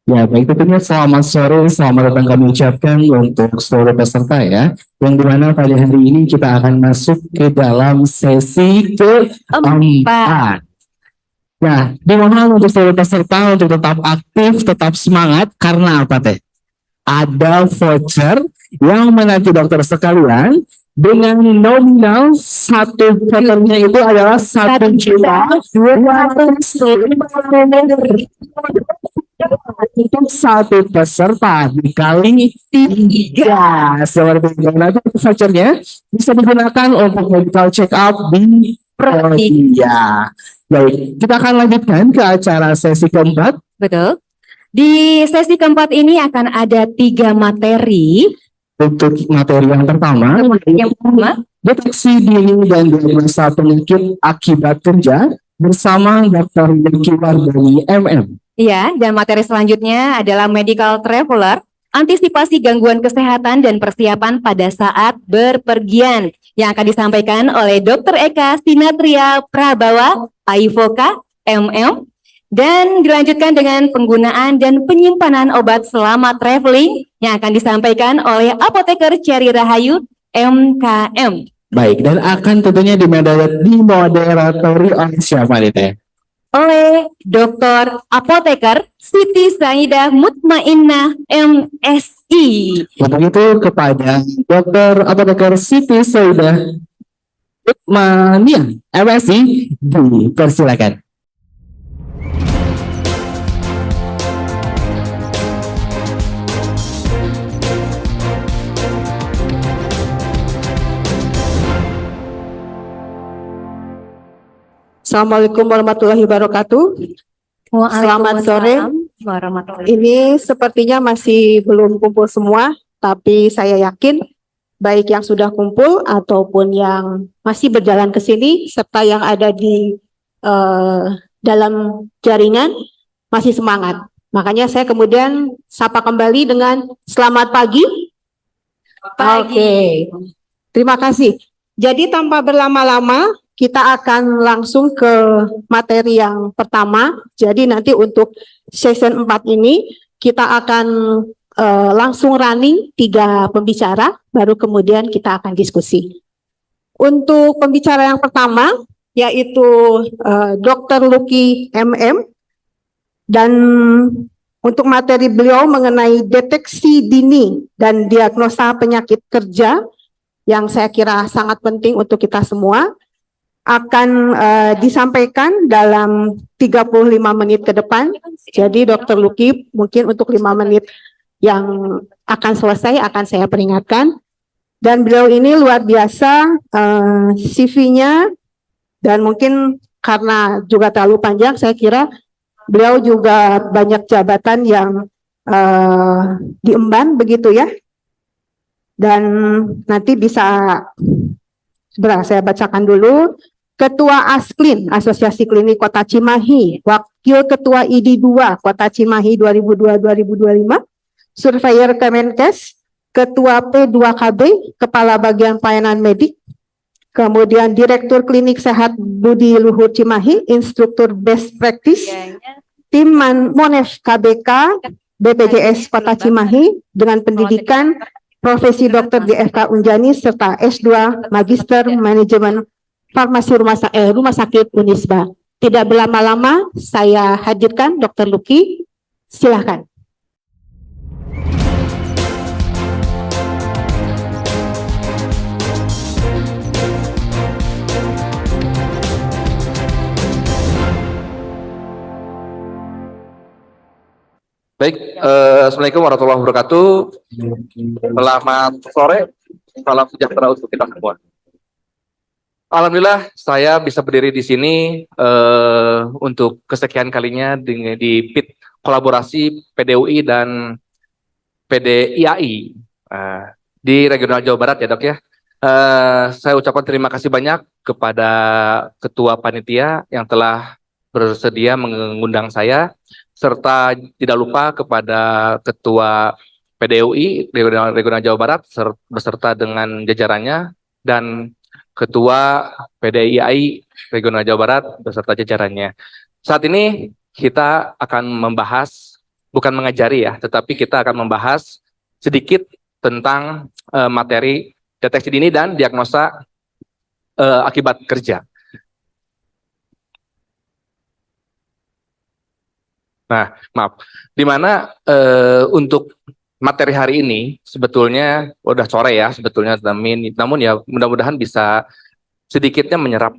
Ya, baik tentunya selamat sore, selamat datang kami ucapkan untuk seluruh peserta ya. Yang dimana pada hari ini kita akan masuk ke dalam sesi keempat. Nah, dimohon untuk seluruh peserta untuk tetap aktif, tetap semangat, karena apa teh? Ada voucher yang menanti dokter sekalian dengan nominal satu vouchernya itu adalah 1.250.000 untuk satu peserta dikali tiga seperti itu. Nanti vouchernya bisa digunakan untuk medical check up di Prodia. Baik, kita akan lanjutkan ke acara sesi keempat. Betul. Di sesi keempat ini akan ada 3 materi. Untuk materi yang pertama, deteksi dini dan diagnosa penyakit akibat kerja bersama Dr. Yeki Wardani MM. Iya, dan materi selanjutnya adalah medical traveler, antisipasi gangguan kesehatan dan persiapan pada saat berpergian yang akan disampaikan oleh Dr. Eka Sinatria Prabawa, Aivoka, MM. Dan dilanjutkan dengan penggunaan dan penyimpanan obat selama traveling yang akan disampaikan oleh Apoteker Cherry Rahayu, MKM. Baik, dan akan tentunya dimoderatori oleh siapa nih Teh? Oleh Dr. Apoteker Siti Saidah Mutmainnah MSI. Untuk itu kepada Dr. Apoteker Siti Saidah Mutmainnah MSI dipersilakan. Assalamualaikum warahmatullahi wabarakatuh. Selamat sore. Ini sepertinya masih belum kumpul semua, tapi saya yakin baik yang sudah kumpul ataupun yang masih berjalan ke sini serta yang ada di dalam jaringan masih semangat. Makanya saya kemudian sapa kembali dengan selamat pagi. Oke. Terima kasih. Jadi tanpa berlama-lama kita akan langsung ke materi yang pertama. Jadi nanti untuk season 4 ini kita akan langsung running 3 pembicara, baru kemudian kita akan diskusi. Untuk pembicara yang pertama yaitu Dr. Luki MM, dan untuk materi beliau mengenai deteksi dini dan diagnosa penyakit kerja yang saya kira sangat penting untuk kita semua, akan disampaikan dalam 35 menit ke depan. Jadi Dr. Luki mungkin untuk 5 menit yang akan selesai akan saya peringatkan. Dan beliau ini luar biasa CV-nya, dan mungkin karena juga terlalu panjang saya kira beliau juga banyak jabatan yang diemban begitu ya. Dan nanti bisa saya bacakan dulu. Ketua ASKLIN, Asosiasi Klinik Kota Cimahi, Wakil Ketua ID 2 Kota Cimahi 2002-2025, Surveyor Kemenkes, Ketua P2KB, Kepala Bagian Pelayanan Medik, kemudian Direktur Klinik Sehat Budi Luhur Cimahi, Instruktur Best Practice, Tim Monef KBK, BPJS Kota Cimahi dengan pendidikan profesi dokter di FK Unjani serta S2 Magister Manajemen Farmasi Rumah Sakit Unisba. Tidak berlama-lama, saya hadirkan Dr. Luki. Silahkan. Baik, Assalamualaikum warahmatullahi wabarakatuh. Selamat sore, salam sejahtera untuk kita semua. Alhamdulillah saya bisa berdiri di sini untuk kesekian kalinya di PIT kolaborasi PDUI dan PDIAI di Regional Jawa Barat ya Dok ya. Saya ucapkan terima kasih banyak kepada Ketua Panitia yang telah bersedia mengundang saya, serta tidak lupa kepada Ketua PDUI Regional Jawa Barat beserta dengan jajarannya, dan Ketua PDIAI Regional Jawa Barat beserta jajarannya. Saat ini kita akan membahas bukan mengajari ya, tetapi kita akan membahas sedikit tentang materi deteksi dini dan diagnosa akibat kerja. Nah, maaf, di mana untuk materi hari ini sebetulnya udah sore ya sebetulnya, namun ya mudah-mudahan bisa sedikitnya menyerap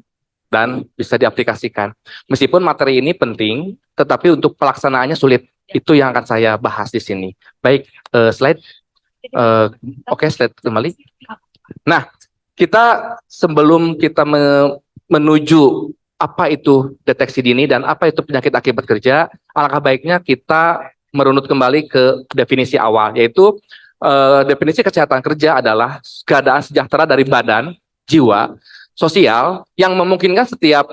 dan bisa diaplikasikan. Meskipun materi ini penting, tetapi untuk pelaksanaannya sulit. Itu yang akan saya bahas di sini. Baik, slide. Oke, slide kembali. Nah, kita sebelum kita menuju apa itu deteksi dini dan apa itu penyakit akibat kerja, alangkah baiknya kita merunut kembali ke definisi awal, yaitu definisi kesehatan kerja adalah keadaan sejahtera dari badan, jiwa, sosial yang memungkinkan setiap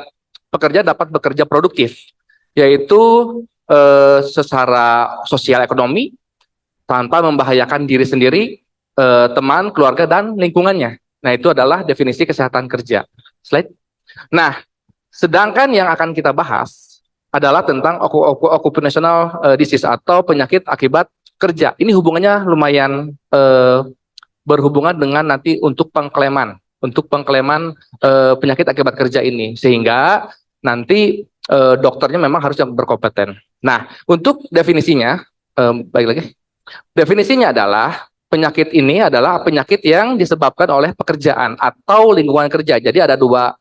pekerja dapat bekerja produktif, yaitu secara sosial ekonomi tanpa membahayakan diri sendiri, teman, keluarga, dan lingkungannya. Nah, itu adalah definisi kesehatan kerja. Slide. Nah, sedangkan yang akan kita bahas adalah tentang occupational disease atau penyakit akibat kerja. Ini hubungannya lumayan berhubungan dengan nanti untuk pengklaiman penyakit akibat kerja ini, sehingga nanti dokternya memang harus yang berkompeten. Nah, untuk definisinya, balik lagi, definisinya adalah penyakit ini adalah penyakit yang disebabkan oleh pekerjaan atau lingkungan kerja. Jadi ada dua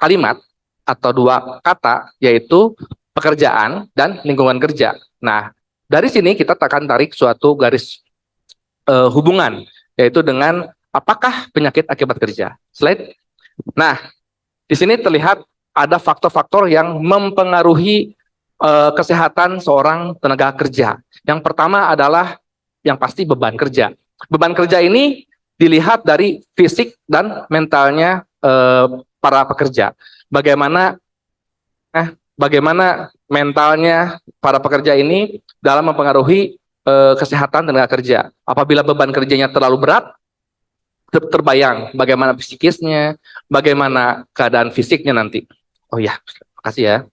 kalimat atau dua kata, yaitu pekerjaan dan lingkungan kerja. Nah, dari sini kita akan tarik suatu garis hubungan, yaitu dengan apakah penyakit akibat kerja. Slide. Nah, di sini terlihat ada faktor-faktor yang mempengaruhi kesehatan seorang tenaga kerja. Yang pertama adalah yang pasti beban kerja. Beban kerja ini dilihat dari fisik dan mentalnya para pekerja. Bagaimana mentalnya para pekerja ini dalam mempengaruhi kesehatan tenaga kerja. Apabila beban kerjanya terlalu berat, terbayang bagaimana psikisnya, bagaimana keadaan fisiknya nanti. Oh ya, makasih ya.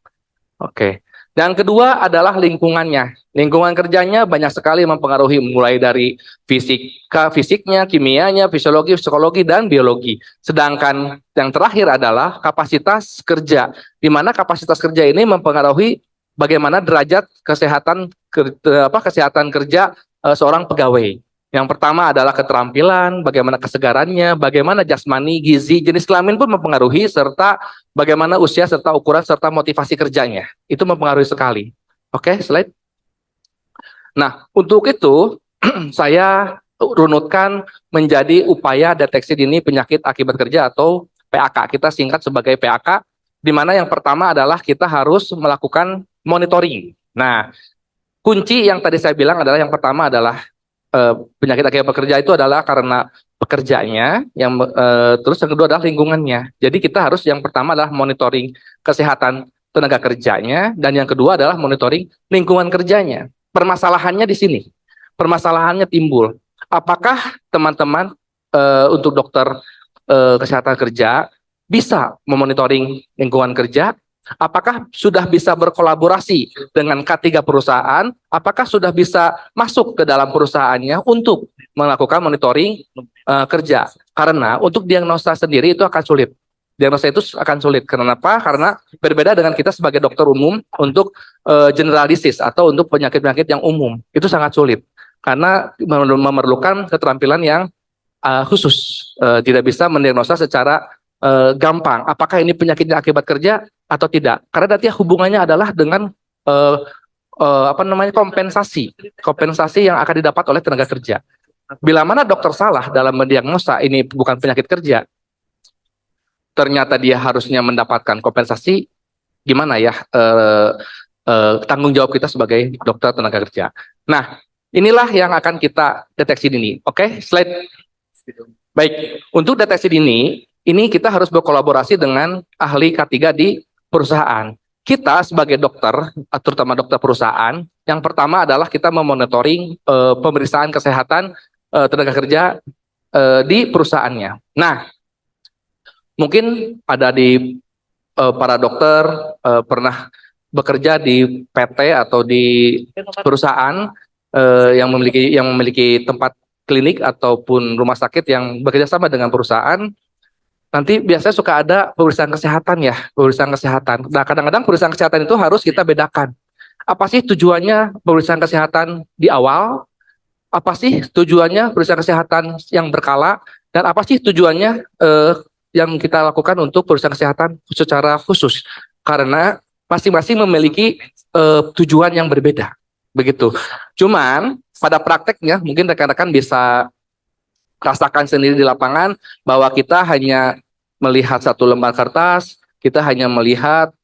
Oke. Dan kedua adalah lingkungannya. Lingkungan kerjanya banyak sekali mempengaruhi, mulai dari fisiknya, kimianya, fisiologi, psikologi, dan biologi. Sedangkan yang terakhir adalah kapasitas kerja, di mana kapasitas kerja ini mempengaruhi bagaimana derajat kesehatan kerja seorang pegawai. Yang pertama adalah keterampilan, bagaimana kesegarannya, bagaimana jasmani, gizi, jenis kelamin pun mempengaruhi, serta bagaimana usia, serta ukuran, serta motivasi kerjanya. Itu mempengaruhi sekali. Oke, slide. Nah, untuk itu, saya runutkan menjadi upaya deteksi dini penyakit akibat kerja atau PAK. Kita singkat sebagai PAK, di mana yang pertama adalah kita harus melakukan monitoring. Nah, kunci yang tadi saya bilang adalah yang pertama adalah penyakit akibat kerja itu adalah karena pekerjaannya, terus yang kedua adalah lingkungannya. Jadi kita harus yang pertama adalah monitoring kesehatan tenaga kerjanya, dan yang kedua adalah monitoring lingkungan kerjanya. Permasalahannya di sini, permasalahannya timbul. Apakah teman-teman untuk dokter kesehatan kerja bisa memonitoring lingkungan kerja? Apakah sudah bisa berkolaborasi dengan K3 perusahaan? Apakah sudah bisa masuk ke dalam perusahaannya untuk melakukan monitoring kerja? Karena untuk diagnosa sendiri itu akan sulit. Diagnosa itu akan sulit. Kenapa? Karena berbeda dengan kita sebagai dokter umum untuk general disease atau untuk penyakit-penyakit yang umum. Itu sangat sulit. Karena memerlukan keterampilan yang khusus. Tidak bisa mendiagnosa secara gampang. Apakah ini penyakitnya akibat kerja atau tidak? Karena nanti hubungannya adalah dengan kompensasi yang akan didapat oleh tenaga kerja. Bila mana dokter salah dalam mendiagnosa ini bukan penyakit kerja, ternyata dia harusnya mendapatkan kompensasi, gimana ya tanggung jawab kita sebagai dokter tenaga kerja. Nah, inilah yang akan kita deteksi dini. Oke, slide. Baik, untuk deteksi dini, ini kita harus berkolaborasi dengan ahli K3 di perusahaan. Kita sebagai dokter, terutama dokter perusahaan, yang pertama adalah kita memonitoring pemeriksaan kesehatan tenaga kerja di perusahaannya. Nah, mungkin ada di para dokter pernah bekerja di PT atau di perusahaan yang memiliki tempat klinik ataupun rumah sakit yang bekerja sama dengan perusahaan, nanti biasanya suka ada pemeriksaan kesehatan ya, pemeriksaan kesehatan. Nah, kadang-kadang pemeriksaan kesehatan itu harus kita bedakan. Apa sih tujuannya pemeriksaan kesehatan di awal? Apa sih tujuannya pemeriksaan kesehatan yang berkala? Dan apa sih tujuannya yang kita lakukan untuk pemeriksaan kesehatan secara khusus? Karena masing-masing memiliki tujuan yang berbeda. Begitu. Cuman pada prakteknya mungkin rekan-rekan bisa rasakan sendiri di lapangan bahwa kita hanya melihat satu lembar kertas, kita hanya melihat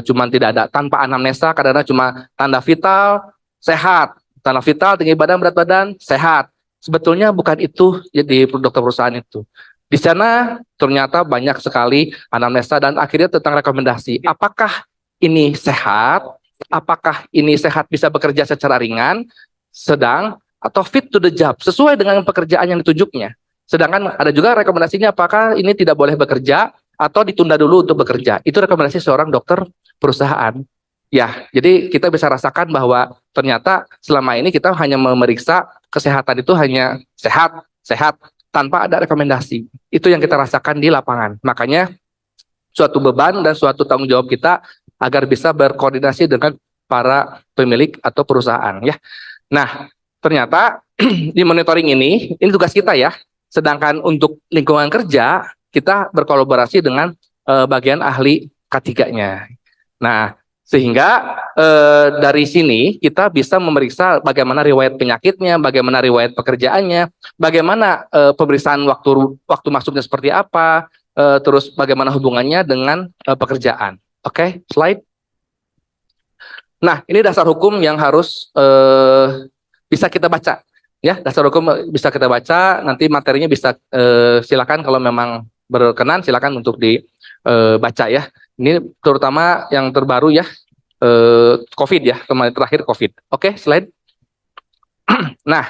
cuman tidak ada tanpa anamnesa, kadang-kadang cuma tanda vital sehat, tanda vital tinggi badan berat badan sehat. Sebetulnya bukan itu di dokter perusahaan itu. Di sana ternyata banyak sekali anamnesa dan akhirnya tentang rekomendasi. Apakah ini sehat? Apakah ini sehat bisa bekerja secara ringan, sedang, atau fit to the job, sesuai dengan pekerjaan yang ditunjuknya. Sedangkan ada juga rekomendasinya apakah ini tidak boleh bekerja atau ditunda dulu untuk bekerja. Itu rekomendasi seorang dokter perusahaan. Ya, jadi kita bisa rasakan bahwa ternyata selama ini kita hanya memeriksa kesehatan itu hanya sehat, sehat, tanpa ada rekomendasi. Itu yang kita rasakan di lapangan. Makanya suatu beban dan suatu tanggung jawab kita agar bisa berkoordinasi dengan para pemilik atau perusahaan ya. Nah, ternyata di monitoring ini tugas kita ya. Sedangkan untuk lingkungan kerja, kita berkolaborasi dengan bagian ahli K3-nya. Nah, sehingga dari sini kita bisa memeriksa bagaimana riwayat penyakitnya, bagaimana riwayat pekerjaannya, bagaimana pemeriksaan waktu masuknya seperti apa, terus bagaimana hubungannya dengan pekerjaan. Oke, slide. Nah, ini dasar hukum yang harus bisa kita baca. Ya, dasar hukum bisa kita baca. Nanti materinya bisa silakan kalau memang berkenan silakan untuk dibaca ya. Ini terutama yang terbaru ya, COVID ya, kemarin terakhir COVID. Oke, slide. Nah,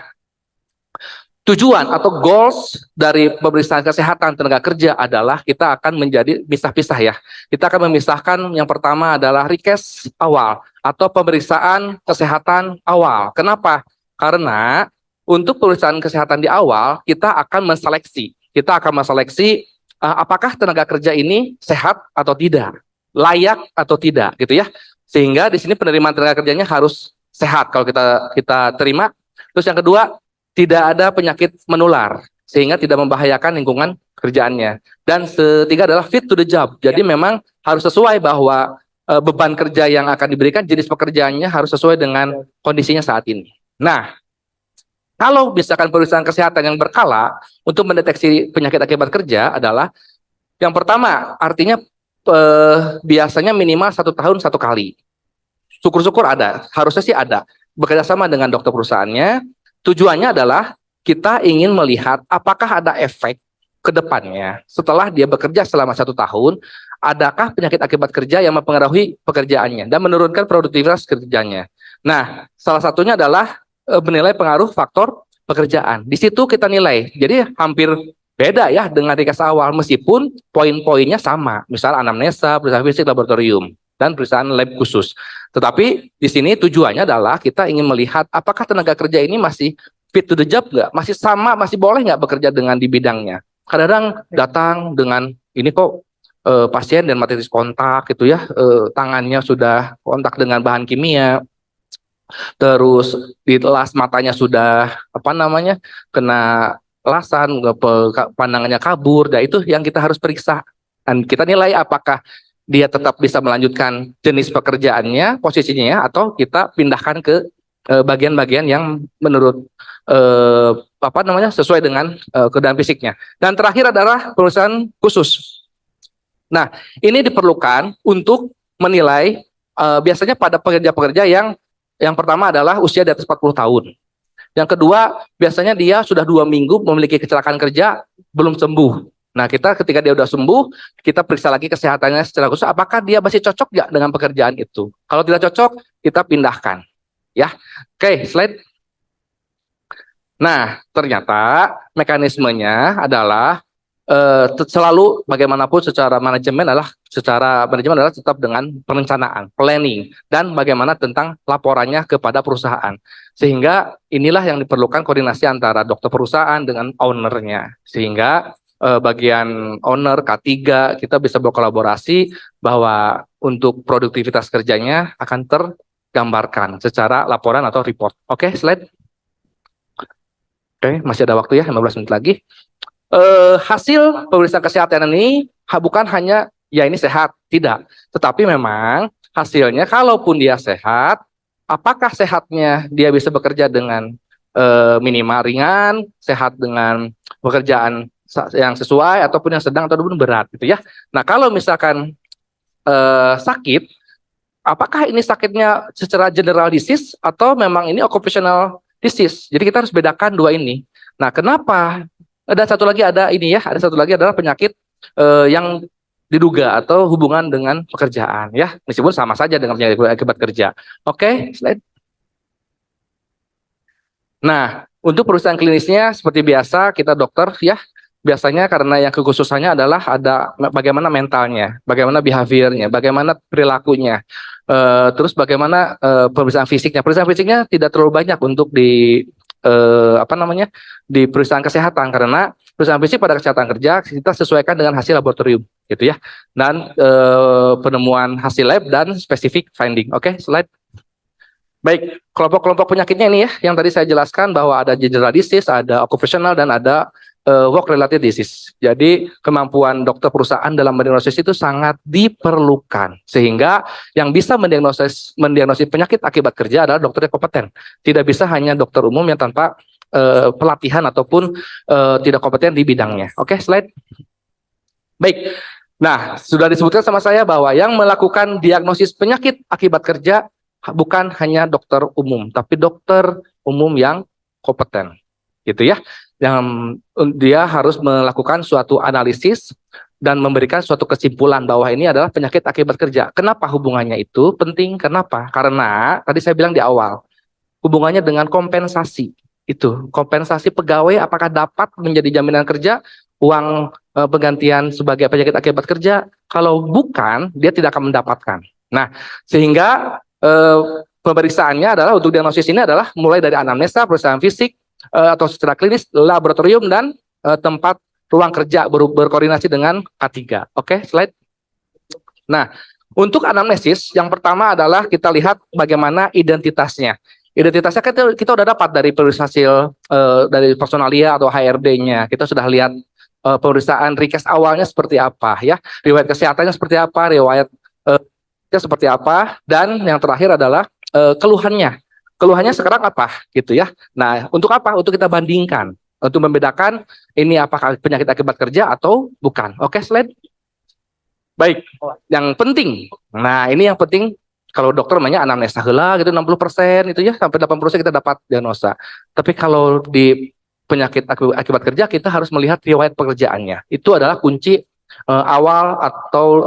tujuan atau goals dari pemeriksaan kesehatan tenaga kerja adalah kita akan menjadi pisah-pisah ya. Kita akan memisahkan yang pertama adalah recast awal atau pemeriksaan kesehatan awal. Kenapa? Karena untuk pemeriksaan kesehatan di awal kita akan menseleksi. Kita akan menseleksi apakah tenaga kerja ini sehat atau tidak, layak atau tidak gitu ya. Sehingga di sini penerimaan tenaga kerjanya harus sehat kalau kita terima. Terus yang kedua, tidak ada penyakit menular sehingga tidak membahayakan lingkungan kerjaannya. Dan ketiga adalah fit to the job. Jadi memang harus sesuai bahwa beban kerja yang akan diberikan, jenis pekerjaannya harus sesuai dengan kondisinya saat ini. Nah, kalau misalkan pemeriksaan kesehatan yang berkala untuk mendeteksi penyakit akibat kerja adalah yang pertama, artinya biasanya minimal 1 tahun 1 kali. Syukur-syukur ada, harusnya sih ada. Bekerja sama dengan dokter perusahaannya. Tujuannya adalah kita ingin melihat apakah ada efek ke depannya setelah dia bekerja selama 1 tahun, adakah penyakit akibat kerja yang mempengaruhi pekerjaannya dan menurunkan produktivitas kerjanya. Nah, salah satunya adalah menilai pengaruh faktor pekerjaan. Di situ kita nilai. Jadi hampir beda ya dengan recast awal meskipun poin-poinnya sama. Misal anamnesa, pemeriksaan fisik laboratorium dan pemeriksaan lab khusus. Tetapi di sini tujuannya adalah kita ingin melihat apakah tenaga kerja ini masih fit to the job nggak, masih sama, masih boleh nggak bekerja dengan di bidangnya. Kadang-kadang datang dengan ini kok pasien dan materi kontak gitu ya, tangannya sudah kontak dengan bahan kimia, terus di las matanya sudah kena lasan, pandangannya kabur. Dan itu yang kita harus periksa dan kita nilai apakah dia tetap bisa melanjutkan jenis pekerjaannya, posisinya ya, atau kita pindahkan ke bagian-bagian yang menurut sesuai dengan keadaan fisiknya. Dan terakhir adalah pemeriksaan khusus. Nah, ini diperlukan untuk menilai biasanya pada pekerja-pekerja yang pertama adalah usia di atas 40 tahun. Yang kedua, biasanya dia sudah 2 minggu memiliki kecelakaan kerja belum sembuh. Nah, kita ketika dia udah sembuh, kita periksa lagi kesehatannya secara khusus, apakah dia masih cocok nggak dengan pekerjaan itu. Kalau tidak cocok, kita pindahkan. Ya, oke, slide. Nah, ternyata mekanismenya adalah selalu bagaimanapun secara manajemen adalah secara manajemen adalah tetap dengan perencanaan, planning, dan bagaimana tentang laporannya kepada perusahaan. Sehingga inilah yang diperlukan koordinasi antara dokter perusahaan dengan ownernya. Sehingga bagian owner K3 kita bisa berkolaborasi bahwa untuk produktivitas kerjanya akan tergambarkan secara laporan atau report. Oke, slide. Oke, masih ada waktu ya, 15 menit lagi. Hasil pemeriksaan kesehatan ini bukan hanya ya ini sehat, tidak. Tetapi memang hasilnya kalaupun dia sehat, apakah sehatnya dia bisa bekerja dengan minimal ringan, sehat dengan pekerjaan yang sesuai ataupun yang sedang ataupun berat gitu ya. Nah, kalau misalkan sakit, apakah ini sakitnya secara general disease atau memang ini occupational disease? Jadi kita harus bedakan dua ini. Nah, kenapa? Dan satu lagi ada ini ya, ada satu lagi adalah penyakit yang diduga atau hubungan dengan pekerjaan ya, meskipun sama saja dengan penyakit akibat kerja. Oke, slide. Nah, untuk perusahaan klinisnya seperti biasa kita dokter ya, biasanya karena yang kekhususannya adalah ada bagaimana mentalnya, bagaimana behaviornya, bagaimana perilakunya, terus bagaimana pemeriksaan fisiknya. Pemeriksaan fisiknya tidak terlalu banyak untuk di di perusahaan kesehatan karena perusahaan fisik pada kesehatan kerja kita sesuaikan dengan hasil laboratorium gitu ya, dan penemuan hasil lab dan spesifik finding. Oke, slide. Baik, kelompok-kelompok penyakitnya ini ya, yang tadi saya jelaskan bahwa ada general disease, ada occupational, dan ada work related disease. Jadi kemampuan dokter perusahaan dalam mendiagnosis itu sangat diperlukan, sehingga yang bisa mendiagnosis penyakit akibat kerja adalah dokter yang kompeten. Tidak bisa hanya dokter umum yang tanpa pelatihan ataupun tidak kompeten di bidangnya. Oke, slide. Baik. Nah, sudah disebutkan sama saya bahwa yang melakukan diagnosis penyakit akibat kerja bukan hanya dokter umum, tapi dokter umum yang kompeten, gitu ya. Yang dia harus melakukan suatu analisis dan memberikan suatu kesimpulan bahwa ini adalah penyakit akibat kerja. Kenapa hubungannya itu penting? Kenapa? Karena tadi saya bilang di awal, hubungannya dengan kompensasi. Itu, kompensasi pegawai apakah dapat menjadi jaminan kerja, uang penggantian sebagai penyakit akibat kerja. Kalau bukan, dia tidak akan mendapatkan. Nah, sehingga pemeriksaannya adalah untuk diagnosis ini adalah mulai dari anamnesa, pemeriksaan fisik, atau secara klinis, laboratorium, dan tempat ruang kerja berkoordinasi dengan K3. Oke, slide. Nah, untuk anamnesis, yang pertama adalah kita lihat bagaimana identitasnya. Identitasnya kita udah dapat dari hasil dari personalia atau HRD-nya. Kita sudah lihat pemeriksaan request awalnya seperti apa ya, riwayat kesehatannya seperti apa, riwayat seperti apa, dan yang terakhir adalah keluhannya. Keluhannya sekarang apa gitu ya. Nah, untuk apa? Untuk kita bandingkan, untuk membedakan ini apakah penyakit akibat kerja atau bukan. Oke, slide. Baik, yang penting. Nah, ini yang penting kalau dokter namanya anamnesa heula gitu 60% itu ya, sampai 80% kita dapat diagnosa. Tapi kalau di penyakit akibat kerja kita harus melihat riwayat pekerjaannya. Itu adalah kunci awal atau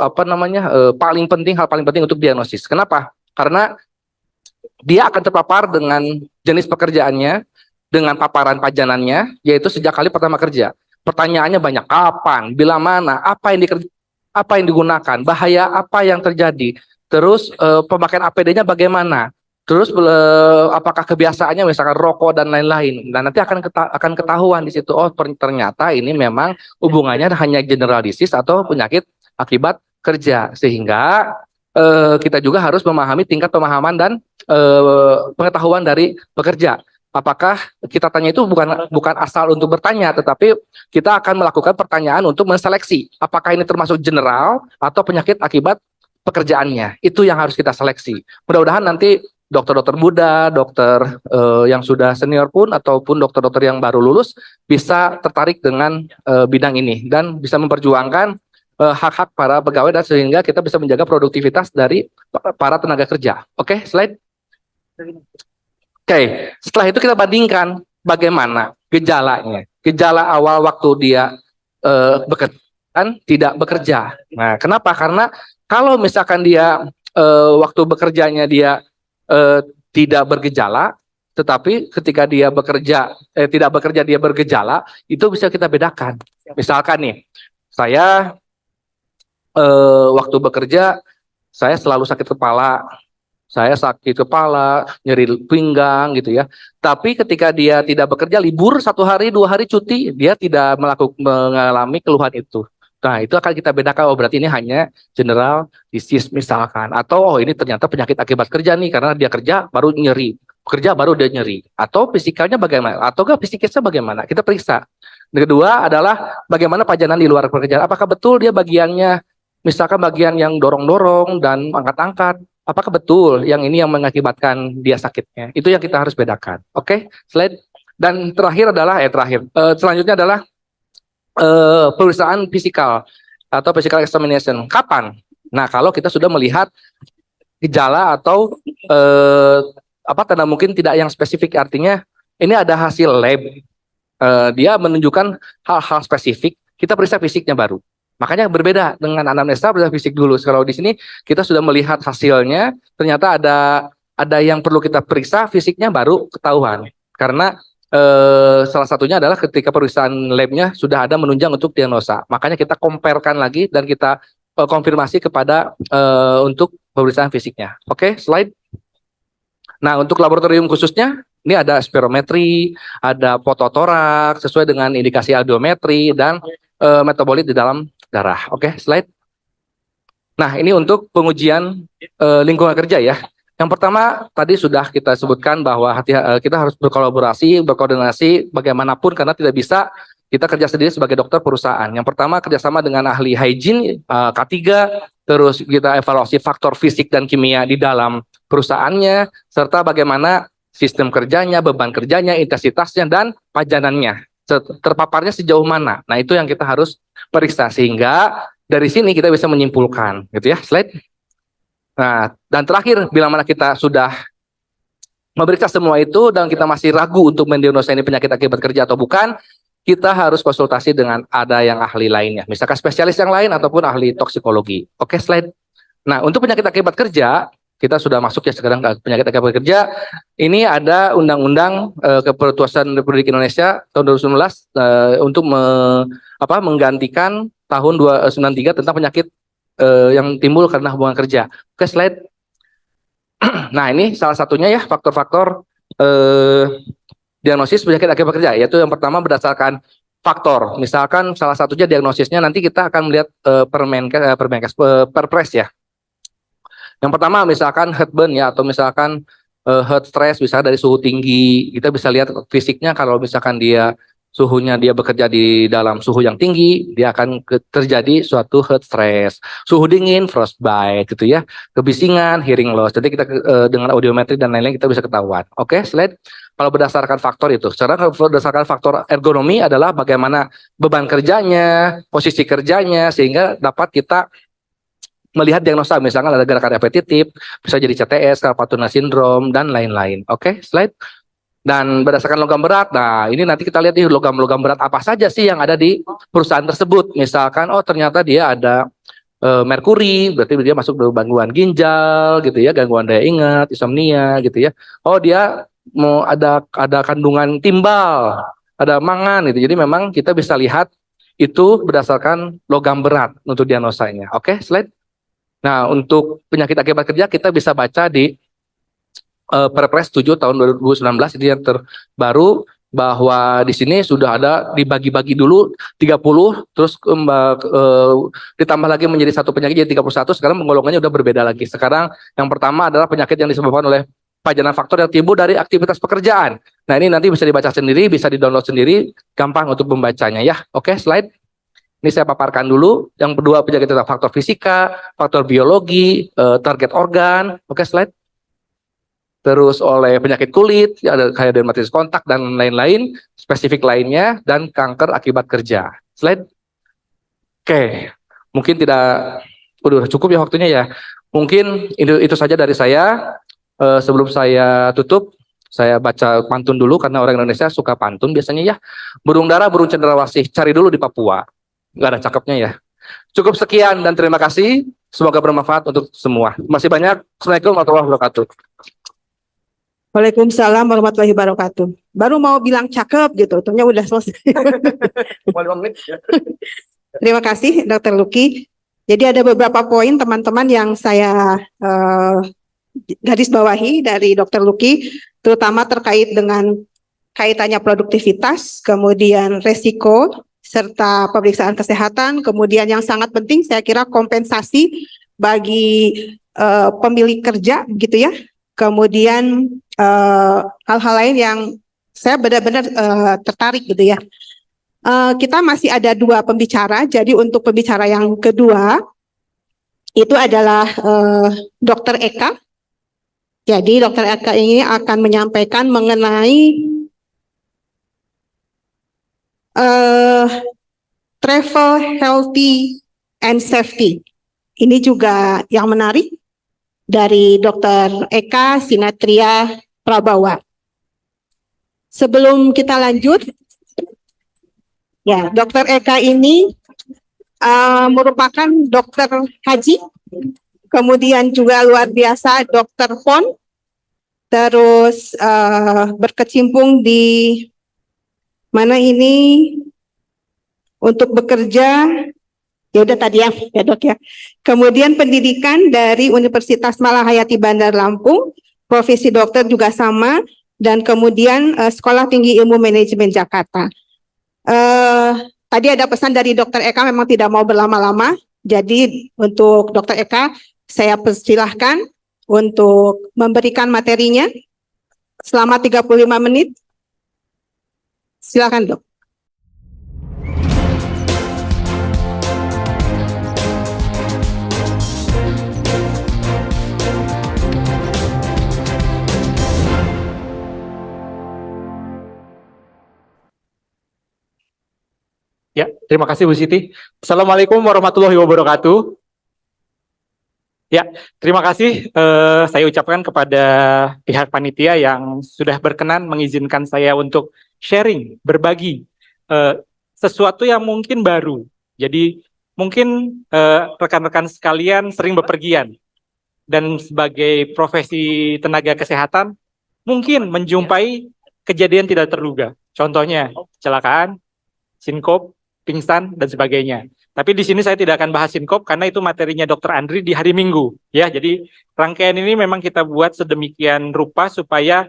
paling penting, hal paling penting untuk diagnosis. Kenapa? Karena dia akan terpapar dengan jenis pekerjaannya, dengan paparan pajanannya, yaitu sejak kali pertama kerja. Pertanyaannya banyak, kapan, bila mana, apa yang digunakan, bahaya apa yang terjadi, terus pemakaian APD-nya bagaimana, terus apakah kebiasaannya misalkan rokok dan lain-lain. Dan nanti akan ketahuan di situ, oh ternyata ini memang hubungannya hanya general disease atau penyakit akibat kerja, sehingga kita juga harus memahami tingkat pemahaman dan pengetahuan dari pekerja. Apakah kita tanya itu bukan asal untuk bertanya, tetapi kita akan melakukan pertanyaan untuk menseleksi apakah ini termasuk general atau penyakit akibat pekerjaannya. Itu yang harus kita seleksi. Mudah-mudahan nanti dokter-dokter muda, dokter yang sudah senior pun ataupun dokter-dokter yang baru lulus bisa tertarik dengan bidang ini dan bisa memperjuangkan hak-hak para pegawai, dan sehingga kita bisa menjaga produktivitas dari para tenaga kerja. Oke, slide. Oke, setelah itu kita bandingkan bagaimana gejalanya. Gejala awal waktu dia bekerja dan tidak bekerja. Nah, kenapa? Karena kalau misalkan dia waktu bekerjanya dia tidak bergejala, tetapi ketika dia tidak bekerja dia bergejala, itu bisa kita bedakan. Misalkan nih, saya waktu bekerja saya selalu sakit kepala, nyeri pinggang gitu ya. Tapi ketika dia tidak bekerja, libur 1 hari, 2 hari cuti, dia tidak mengalami keluhan itu. Nah, itu akan kita bedakan, oh berarti ini hanya general disease misalkan. Atau oh ini ternyata penyakit akibat kerja nih, karena dia kerja baru nyeri. Kerja baru dia nyeri. Atau fisikalnya bagaimana? Atau enggak psikisnya bagaimana? Kita periksa. Yang kedua adalah bagaimana pajanan di luar pekerjaan. Apakah betul dia bagiannya, misalkan bagian yang dorong-dorong dan angkat-angkat. Apakah betul yang ini yang mengakibatkan dia sakitnya? Itu yang kita harus bedakan. Oke, slide. Dan terakhir adalah, selanjutnya adalah pemeriksaan fisikal atau physical examination. Kapan? Nah, kalau kita sudah melihat gejala atau tanda mungkin tidak yang spesifik, artinya ini ada hasil lab, dia menunjukkan hal-hal spesifik, kita periksa fisiknya baru. Makanya berbeda dengan anamnesa, periksa fisik dulu. Kalau di sini kita sudah melihat hasilnya, ternyata ada yang perlu kita periksa, fisiknya baru ketahuan. Karena salah satunya adalah ketika pemeriksaan labnya sudah ada menunjang untuk diagnosa. Makanya kita comparekan lagi dan kita konfirmasi kepada untuk pemeriksaan fisiknya. Oke, slide. Nah, untuk laboratorium khususnya, ini ada spirometri, ada fototorak sesuai dengan indikasi audiometri dan metabolit di dalam darah. Oke, slide. Nah, ini untuk pengujian lingkungan kerja ya. Yang pertama tadi sudah kita sebutkan bahwa kita harus berkolaborasi, berkoordinasi bagaimanapun karena tidak bisa kita kerja sendiri sebagai dokter perusahaan. Yang pertama kerjasama dengan ahli hygiene K3, terus kita evaluasi faktor fisik dan kimia di dalam perusahaannya, serta bagaimana sistem kerjanya, beban kerjanya, intensitasnya, dan pajanannya. Terpaparnya sejauh mana. Nah, itu yang kita harus periksa sehingga dari sini kita bisa menyimpulkan, gitu ya. Slide. Nah, dan terakhir, bila mana kita sudah memeriksa semua itu dan kita masih ragu untuk mendiagnosa ini penyakit akibat kerja atau bukan, kita harus konsultasi dengan ada yang ahli lainnya, misalkan spesialis yang lain ataupun ahli toksikologi. Oke, slide. Nah, untuk penyakit akibat kerja, kita sudah masuk ya sekarang ke penyakit akibat kerja. Ini ada Undang-Undang Keperutusan Republik Indonesia tahun 2019 untuk menggantikan tahun 293 tentang penyakit yang timbul karena hubungan kerja. Oke, slide. Nah, ini salah satunya ya faktor-faktor diagnosis penyakit akibat kerja, yaitu yang pertama berdasarkan faktor. Misalkan salah satunya diagnosisnya nanti kita akan melihat Perpres ya. Yang pertama misalkan heartburn ya, atau misalkan heart stress, misalkan dari suhu tinggi, kita bisa lihat fisiknya kalau misalkan suhunya dia bekerja di dalam suhu yang tinggi, dia akan terjadi suatu heart stress. Suhu dingin, frostbite gitu ya. Kebisingan, hearing loss. Jadi kita dengan audiometri dan lain-lain kita bisa ketahuan. Oke, slide. Kalau berdasarkan faktor itu. Sekarang kalau berdasarkan faktor ergonomi adalah bagaimana beban kerjanya, posisi kerjanya, sehingga dapat kita melihat diagnosa, misalkan ada gerakan repetitif, bisa jadi CTS, carpal tunnel syndrome, dan lain-lain. Oke, slide. Dan berdasarkan logam berat, nah ini nanti kita lihat nih logam-logam berat apa saja sih yang ada di perusahaan tersebut. Misalkan, oh ternyata dia ada merkuri, berarti dia masuk ke gangguan ginjal, gitu ya, gangguan daya ingat, insomnia, gitu ya. Oh dia mau ada kandungan timbal, ada mangan, gitu. Jadi memang kita bisa lihat itu berdasarkan logam berat untuk diagnosanya. Oke, slide. Nah, untuk penyakit akibat kerja kita bisa baca di Perpres 7 tahun 2019, ini yang terbaru, bahwa di sini sudah ada dibagi-bagi dulu 30, terus ditambah lagi menjadi satu penyakit jadi 31, sekarang penggolongannya udah berbeda lagi. Sekarang yang pertama adalah penyakit yang disebabkan oleh pajanan faktor yang timbul dari aktivitas pekerjaan. Nah, ini nanti bisa dibaca sendiri, bisa di-download sendiri, gampang untuk membacanya ya. Oke, slide. Ini saya paparkan dulu. Yang kedua penyakit tentang faktor fisika, faktor biologi, target organ. Oke, slide. Terus oleh penyakit kulit, ada kayak dermatitis kontak dan lain-lain, spesifik lainnya, dan kanker akibat kerja. Slide. Oke, mungkin tidak, udah cukup ya waktunya ya. Mungkin itu saja dari saya. Sebelum saya tutup, saya baca pantun dulu karena orang Indonesia suka pantun biasanya ya. Burung dara, burung cendrawasih, cari dulu di Papua. Nggak ada cakepnya ya. Cukup sekian dan terima kasih. Semoga bermanfaat untuk semua. Masih banyak. Assalamualaikum warahmatullahi wabarakatuh. Waalaikumsalam warahmatullahi wabarakatuh. Baru mau bilang cakep gitu, ternyata udah selesai. Terima kasih Dr. Lucky. Jadi ada beberapa poin teman-teman yang saya garis bawahi dari Dr. Luki, terutama terkait dengan kaitannya produktivitas, kemudian resiko, serta pemeriksaan kesehatan, kemudian yang sangat penting saya kira kompensasi bagi pemilik kerja gitu ya, kemudian hal-hal lain yang saya benar-benar tertarik gitu ya. Kita masih ada 2 pembicara, jadi untuk pembicara yang kedua itu adalah Dr. Eka. Jadi Dr. Eka ini akan menyampaikan mengenai travel healthy and safety. Ini juga yang menarik dari Dr. Eka Sinatria Prabawa. Sebelum kita lanjut, ya, Dr. Eka ini merupakan dokter haji, kemudian juga luar biasa dokter PON, terus berkecimpung di mana ini untuk bekerja, ya udah tadi ya dok ya. Kemudian pendidikan dari Universitas Malahayati Bandar Lampung, profesi dokter juga sama, dan kemudian Sekolah Tinggi Ilmu Manajemen Jakarta. Tadi ada pesan dari Dr. Eka memang tidak mau berlama-lama, jadi untuk Dr. Eka saya persilahkan untuk memberikan materinya selama 35 menit. Silakan dok. Ya, terima kasih Bu Siti. Assalamualaikum warahmatullahi wabarakatuh. Ya, terima kasih saya ucapkan kepada pihak panitia yang sudah berkenan mengizinkan saya untuk sharing, berbagi sesuatu yang mungkin baru. Jadi mungkin rekan-rekan sekalian sering bepergian dan sebagai profesi tenaga kesehatan mungkin menjumpai kejadian tidak terduga. Contohnya kecelakaan, sinkop, pingsan, dan sebagainya. Tapi di sini saya tidak akan bahas sinkop karena itu materinya Dr. Andri di hari Minggu. Ya, jadi rangkaian ini memang kita buat sedemikian rupa supaya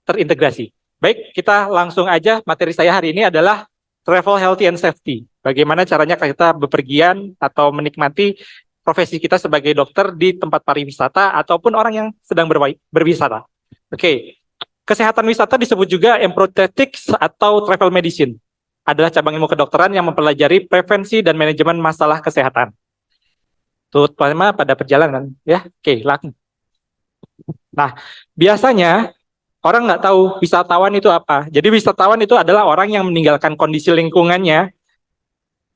terintegrasi. Baik, kita langsung aja. Materi saya hari ini adalah travel healthy and safety. Bagaimana caranya kita bepergian atau menikmati profesi kita sebagai dokter di tempat pariwisata ataupun orang yang sedang berwisata. Oke, kesehatan wisata disebut juga emprothetics atau travel medicine. Adalah cabang ilmu kedokteran yang mempelajari prevensi dan manajemen masalah kesehatan, terutama pada perjalanan. Ya, oke, langsung. Nah, biasanya orang nggak tahu wisatawan itu apa. Jadi wisatawan itu adalah orang yang meninggalkan kondisi lingkungannya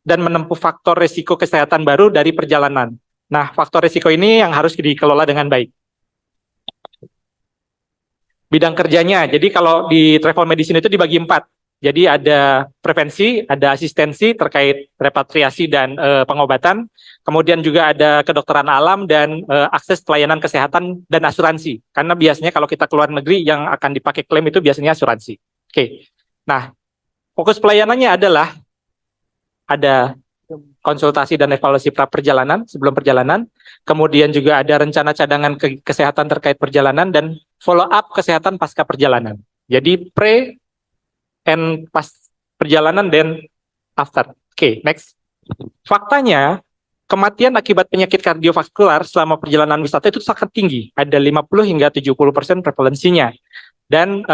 dan menempuh faktor risiko kesehatan baru dari perjalanan. Nah, faktor risiko ini yang harus dikelola dengan baik. Bidang kerjanya, jadi kalau di travel medicine itu dibagi 4. Jadi ada prevensi, ada asistensi terkait repatriasi dan pengobatan, kemudian juga ada kedokteran alam dan akses pelayanan kesehatan dan asuransi. Karena biasanya kalau kita keluar negeri yang akan dipakai klaim itu biasanya asuransi. Oke. Nah, fokus pelayanannya adalah ada konsultasi dan evaluasi pra perjalanan sebelum perjalanan, kemudian juga ada rencana cadangan kesehatan terkait perjalanan dan follow up kesehatan pasca perjalanan. Jadi pre and pas perjalanan dan after. Oke, next. Faktanya, kematian akibat penyakit kardiovaskular selama perjalanan wisata itu sangat tinggi. Ada 50 hingga 70% prevalensinya. Dan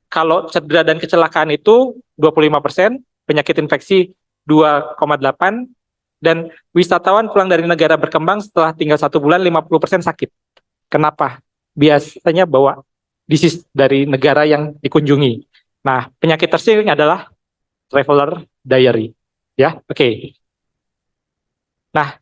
kalau cedera dan kecelakaan itu 25%, penyakit infeksi 2,8%, dan wisatawan pulang dari negara berkembang setelah tinggal 1 bulan 50% sakit. Kenapa? Biasanya bawa disease dari negara yang dikunjungi. Nah, penyakit tersering adalah traveler diary. Ya, oke. Nah,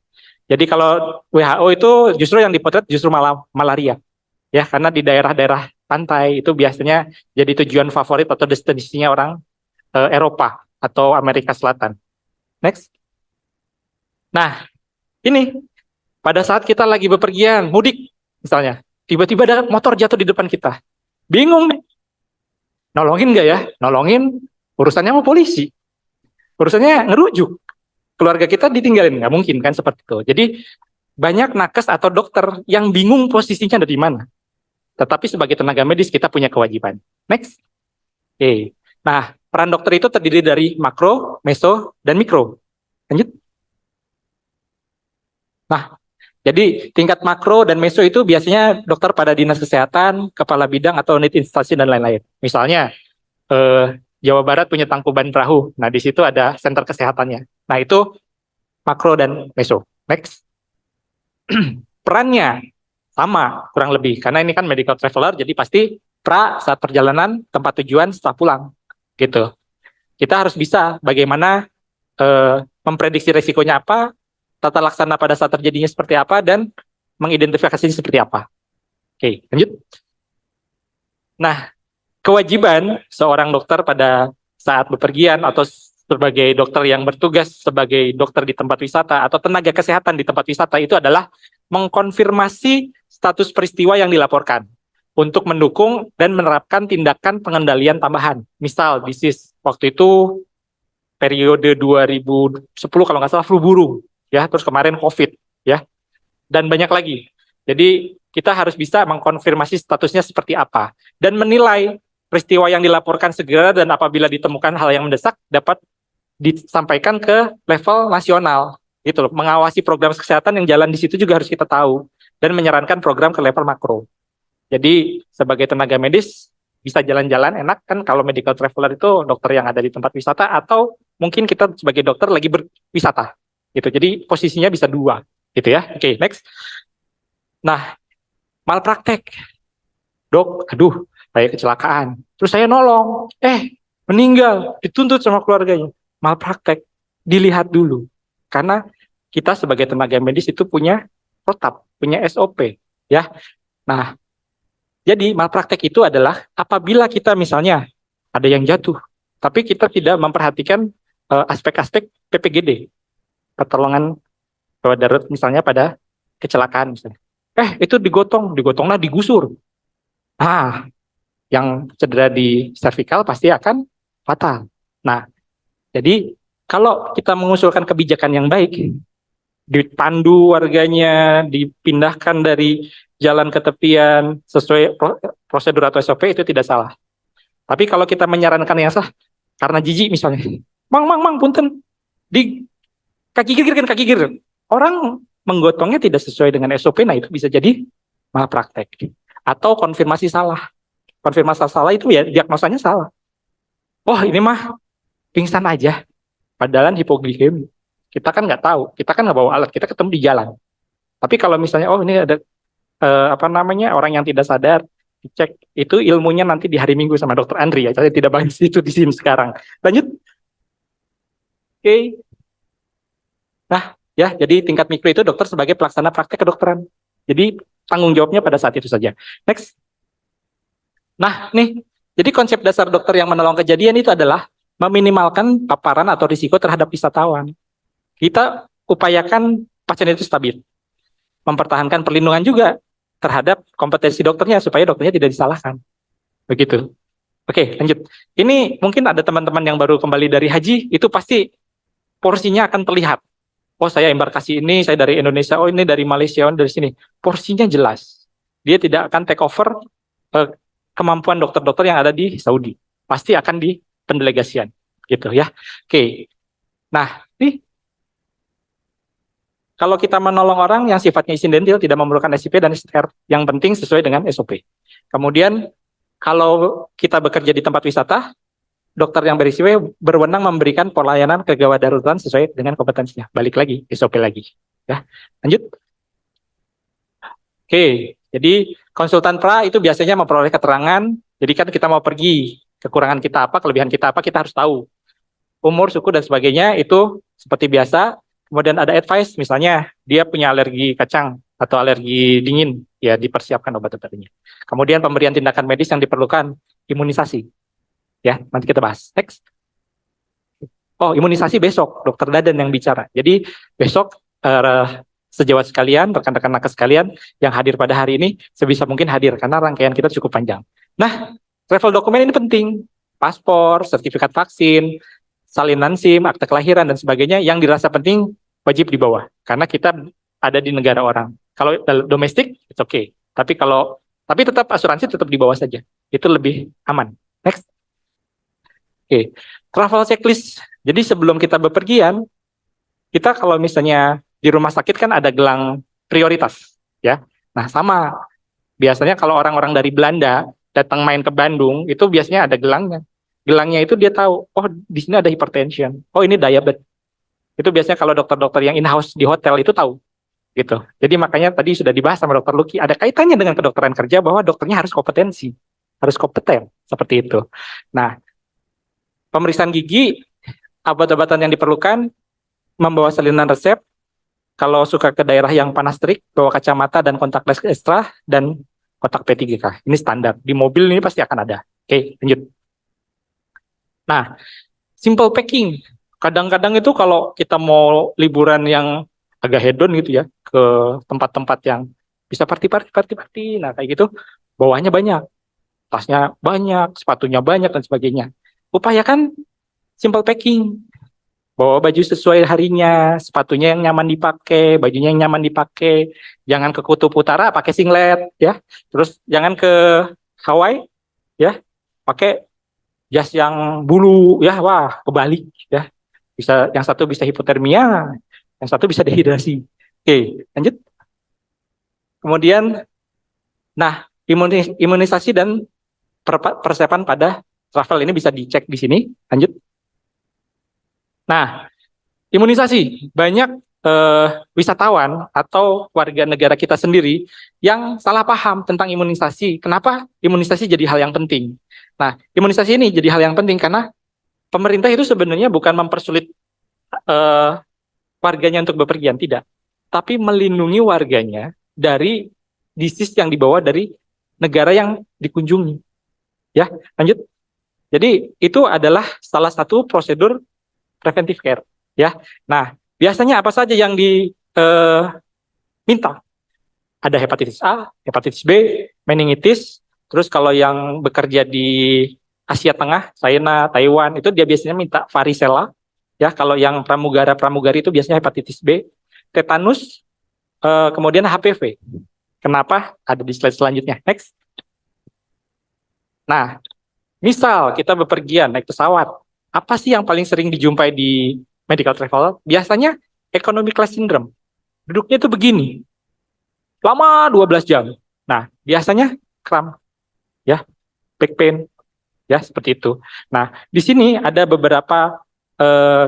jadi kalau WHO itu justru yang dipotret justru malah malaria. Ya, karena di daerah-daerah pantai itu biasanya jadi tujuan favorit atau destinasinya orang Eropa atau Amerika Selatan. Next. Nah, ini pada saat kita lagi bepergian, mudik misalnya, tiba-tiba ada motor jatuh di depan kita. Bingung nih. Nolongin nggak ya? Nolongin, urusannya sama polisi. Urusannya ngerujuk. keluarga kita ditinggalin, nggak mungkin kan seperti itu. Jadi banyak nakes atau dokter yang bingung posisinya ada di mana. Tetapi sebagai tenaga medis kita punya kewajiban. Next. Oke. Nah, peran dokter itu terdiri dari makro, meso, dan mikro. Lanjut. Nah, jadi tingkat makro dan meso itu biasanya dokter pada dinas kesehatan, kepala bidang atau unit instansi dan lain-lain. Misalnya Jawa Barat punya Tangkuban Perahu. Nah, di situ ada senter kesehatannya. Nah, itu makro dan meso. Next. Perannya sama kurang lebih karena ini kan medical traveler, jadi pasti saat perjalanan, tempat tujuan, setelah pulang gitu. Kita harus bisa bagaimana memprediksi resikonya apa, tata laksana pada saat terjadinya seperti apa, dan mengidentifikasinya seperti apa. Oke, lanjut. Nah, kewajiban seorang dokter pada saat bepergian atau sebagai dokter yang bertugas sebagai dokter di tempat wisata atau tenaga kesehatan di tempat wisata itu adalah mengkonfirmasi status peristiwa yang dilaporkan untuk mendukung dan menerapkan tindakan pengendalian tambahan. Misal, waktu itu periode 2010 kalau nggak salah flu burung, ya, terus kemarin COVID, ya, dan banyak lagi. Jadi kita harus bisa mengkonfirmasi statusnya seperti apa dan menilai peristiwa yang dilaporkan segera dan apabila ditemukan hal yang mendesak dapat disampaikan ke level nasional. Gitu loh, mengawasi program kesehatan yang jalan di situ juga harus kita tahu dan menyarankan program ke level makro. Jadi sebagai tenaga medis bisa jalan-jalan enak kan kalau medical traveler itu dokter yang ada di tempat wisata atau mungkin kita sebagai dokter lagi berwisata gitu. Jadi posisinya bisa dua gitu ya. Oke, next. Nah, malpraktek. Dok, aduh, saya kecelakaan. Terus saya nolong, meninggal, dituntut sama keluarganya. Malpraktek, dilihat dulu. Karena kita sebagai tenaga medis itu punya protap, punya SOP, ya. Nah, jadi malpraktek itu adalah apabila kita misalnya ada yang jatuh, tapi kita tidak memperhatikan aspek-aspek PPGD, pertolongan gawat darurat misalnya pada kecelakaan misalnya. Itu digotonglah digusur. Yang cedera di servikal pasti akan fatal. Nah, jadi kalau kita mengusulkan kebijakan yang baik, dipandu warganya, dipindahkan dari jalan ke tepian sesuai prosedur atau SOP itu tidak salah. Tapi kalau kita menyarankan yang salah, karena jijik misalnya, mang, punten, di kaki kiri. Orang menggotongnya tidak sesuai dengan SOP, nah itu bisa jadi malpraktek. Atau konfirmasi salah. Konfirmasi salah itu ya diagnosanya salah. Oh ini mah pingsan aja. Padahal hipoglikemi. Kita kan nggak tahu, kita kan nggak bawa alat, kita ketemu di jalan. Tapi kalau misalnya, ini ada orang yang tidak sadar, dicek, itu ilmunya nanti di hari Minggu sama Dokter Andri ya. Saya tidak bahas itu di sini sekarang. Lanjut. Oke. Nah, ya, jadi tingkat mikro itu dokter sebagai pelaksana praktek kedokteran. Jadi tanggung jawabnya pada saat itu saja. Next. Nah, nih, jadi konsep dasar dokter yang menolong kejadian itu adalah meminimalkan paparan atau risiko terhadap wisatawan. Kita upayakan pasien itu stabil. Mempertahankan perlindungan juga terhadap kompetensi dokternya supaya dokternya tidak disalahkan. Begitu. Oke, lanjut. Ini mungkin ada teman-teman yang baru kembali dari haji, itu pasti porsinya akan terlihat. Oh, saya embarkasi ini, saya dari Indonesia, oh ini dari Malaysia, oh dari sini. Porsinya jelas. Dia tidak akan take over kemampuan dokter-dokter yang ada di Saudi. Pasti akan di pendelegasian. Gitu ya. Oke. Nah, nih. Kalau kita menolong orang yang sifatnya insidental, tidak memerlukan SIP dan STR, yang penting sesuai dengan SOP. Kemudian, kalau kita bekerja di tempat wisata, dokter yang ber-SIP berwenang memberikan pelayanan kegawat daruratan sesuai dengan kompetensinya. Balik lagi, SOP lagi. Ya, lanjut. Oke, jadi konsultan pra itu biasanya memperoleh keterangan, jadi kan kita mau pergi, kekurangan kita apa, kelebihan kita apa, kita harus tahu. Umur, suku, dan sebagainya itu seperti biasa. Kemudian ada advice, misalnya dia punya alergi kacang atau alergi dingin, ya dipersiapkan obat-obatnya. Kemudian pemberian tindakan medis yang diperlukan, imunisasi. Ya, nanti kita bahas. Next. Oh, imunisasi besok, dokter Dadan yang bicara. Jadi besok sejawat sekalian, rekan-rekan nakes sekalian yang hadir pada hari ini, sebisa mungkin hadir, karena rangkaian kita cukup panjang. Nah, travel dokumen ini penting. Paspor, sertifikat vaksin, salinan SIM, akte kelahiran dan sebagainya yang dirasa penting wajib dibawa karena kita ada di negara orang. Kalau domestik, it's okay. Tapi tetap asuransi tetap dibawa saja. Itu lebih aman. Next. Oke. Travel checklist. Jadi sebelum kita bepergian, kita kalau misalnya di rumah sakit kan ada gelang prioritas, ya. Nah, sama. Biasanya kalau orang-orang dari Belanda datang main ke Bandung, itu biasanya ada gelangnya. Gelangnya itu dia tahu, oh di sini ada hypertension, oh ini diabetes. Itu biasanya kalau dokter-dokter yang in-house di hotel itu tahu, gitu. Jadi makanya tadi sudah dibahas sama Dokter Lucky, ada kaitannya dengan kedokteran kerja bahwa dokternya harus kompetensi, harus kompeten, seperti itu. Nah, pemeriksaan gigi, obat-obatan yang diperlukan, membawa salinan resep, kalau suka ke daerah yang panas terik, bawa kacamata dan kontak lens ekstra, dan kotak P3K. Ini standar. Di mobil ini pasti akan ada. Oke, lanjut. Nah, simple packing. Kadang-kadang itu kalau kita mau liburan yang agak hedon gitu ya, ke tempat-tempat yang bisa party. Nah, kayak gitu, bawahnya banyak. Tasnya banyak, sepatunya banyak, dan sebagainya. Upayakan simple packing. Bawa baju sesuai harinya, sepatunya yang nyaman dipakai, bajunya yang nyaman dipakai. Jangan ke Kutub Utara pakai singlet, ya. Terus jangan ke Hawaii, ya, pakai jas yang bulu, ya, wah, kebalik, ya. Bisa, yang satu bisa hipotermia, yang satu bisa dehidrasi. Oke, lanjut. Kemudian, nah, imunisasi dan persiapan pada travel ini bisa dicek di sini. Lanjut. Nah, imunisasi. Banyak wisatawan atau warga negara kita sendiri yang salah paham tentang imunisasi. Kenapa imunisasi jadi hal yang penting? Nah, imunisasi ini jadi hal yang penting karena pemerintah itu sebenarnya bukan mempersulit warganya untuk bepergian, tidak. Tapi melindungi warganya dari disease yang dibawa dari negara yang dikunjungi. Ya, lanjut. Jadi itu adalah salah satu prosedur preventive care. Ya, nah biasanya apa saja yang diminta? Ada hepatitis A, hepatitis B, meningitis. Terus kalau yang bekerja di Asia Tengah, China, Taiwan, itu dia biasanya minta varicella. Ya, kalau yang pramugari itu biasanya hepatitis B, tetanus, kemudian HPV. Kenapa? Ada di slide selanjutnya. Next. Nah, misal kita bepergian naik pesawat, apa sih yang paling sering dijumpai di medical travel? Biasanya economy class syndrome. Duduknya itu begini. Lama 12 jam. Nah, biasanya kram. Ya, back pain. Ya, seperti itu. Nah, di sini ada beberapa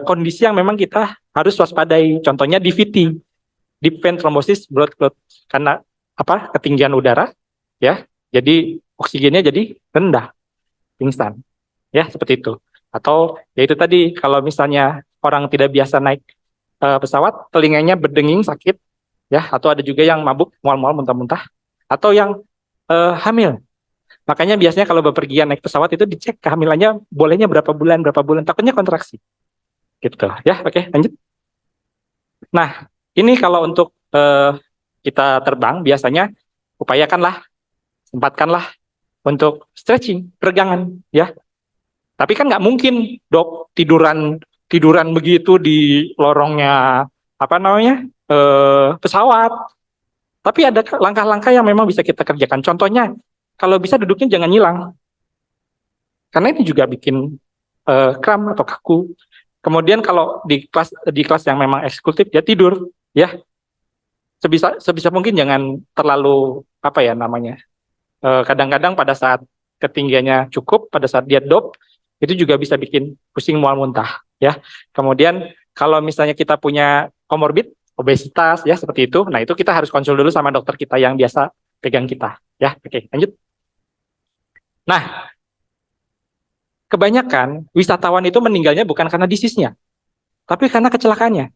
kondisi yang memang kita harus waspadai. Contohnya DVT, deep vein thrombosis blood clot. Karena apa? Ketinggian udara, ya. Jadi oksigennya jadi rendah. Pingsan. Ya, seperti itu. Atau ya itu tadi, kalau misalnya orang tidak biasa naik pesawat, telinganya berdenging sakit, ya, atau ada juga yang mabuk, mual-mual, muntah-muntah, atau yang hamil. Makanya biasanya kalau bepergian naik pesawat itu dicek kehamilannya bolehnya berapa bulan, takutnya kontraksi. Gitu, ya, oke, lanjut. Nah, ini kalau untuk kita terbang, biasanya upayakanlah, sempatkanlah untuk stretching, peregangan, ya. Tapi kan nggak mungkin, dok, tiduran begitu di lorongnya pesawat. Tapi ada langkah-langkah yang memang bisa kita kerjakan. Contohnya, kalau bisa duduknya jangan nyilang, karena ini juga bikin kram atau kaku. Kemudian kalau di kelas yang memang eksekutif ya tidur, ya sebisa mungkin jangan terlalu kadang-kadang pada saat ketinggiannya cukup, pada saat dia dop, itu juga bisa bikin pusing, mual, muntah, ya. Kemudian kalau misalnya kita punya komorbid, obesitas, ya seperti itu, nah itu kita harus konsul dulu sama dokter kita yang biasa pegang kita, ya. Oke, lanjut. Nah, kebanyakan wisatawan itu meninggalnya bukan karena disease-nya, tapi karena kecelakaannya,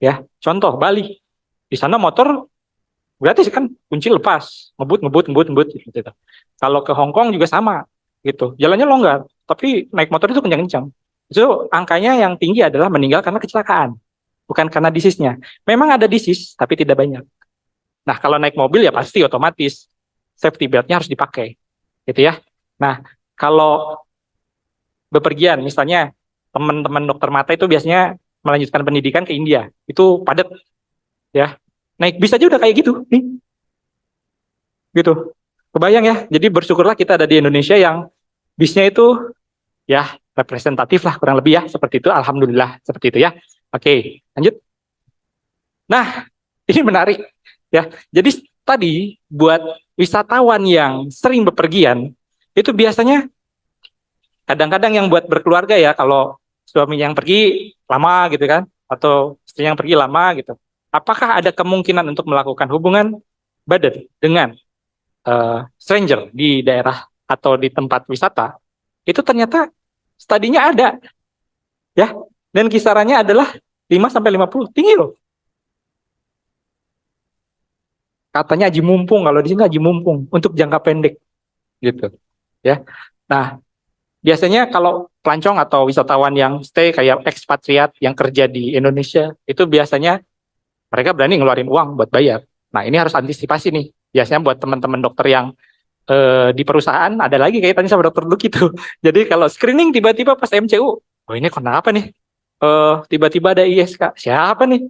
ya. Contoh Bali, di sana motor gratis kan, kunci lepas, ngebut gitu. Kalau ke Hong Kong juga sama, gitu. Jalannya longgar, tapi naik motor itu kencang-kencang. Itu angkanya yang tinggi adalah meninggal karena kecelakaan, bukan karena disease-nya. Memang ada disease, tapi tidak banyak. Nah, kalau naik mobil ya pasti otomatis safety belt-nya harus dipakai, gitu ya. Nah, kalau bepergian, misalnya teman-teman dokter mata itu biasanya melanjutkan pendidikan ke India. Itu padat ya. Naik bis aja udah kayak gitu. Nih. Gitu. Kebayang ya. Jadi bersyukurlah kita ada di Indonesia yang bisnya itu ya representatif lah kurang lebih ya seperti itu. Alhamdulillah seperti itu ya. Oke, lanjut. Nah, ini menarik ya. Jadi tadi buat wisatawan yang sering bepergian itu biasanya kadang-kadang yang buat berkeluarga ya, kalau suami yang pergi lama gitu kan, atau istri yang pergi lama gitu. Apakah ada kemungkinan untuk melakukan hubungan badan dengan stranger di daerah atau di tempat wisata? Itu ternyata studinya ada, ya. Dan kisarannya adalah 5-50, tinggi loh. Katanya haji mumpung, kalau di sini haji mumpung untuk jangka pendek, gitu, ya. Nah, biasanya kalau pelancong atau wisatawan yang stay kayak ekspatriat yang kerja di Indonesia, itu biasanya mereka berani ngeluarin uang buat bayar. Nah, ini harus antisipasi nih. Biasanya buat teman-teman dokter yang di perusahaan, ada lagi kaitannya sama dokter Luki itu. Jadi kalau screening tiba-tiba pas MCU, oh ini kenapa nih? Tiba-tiba ada ISK, siapa nih?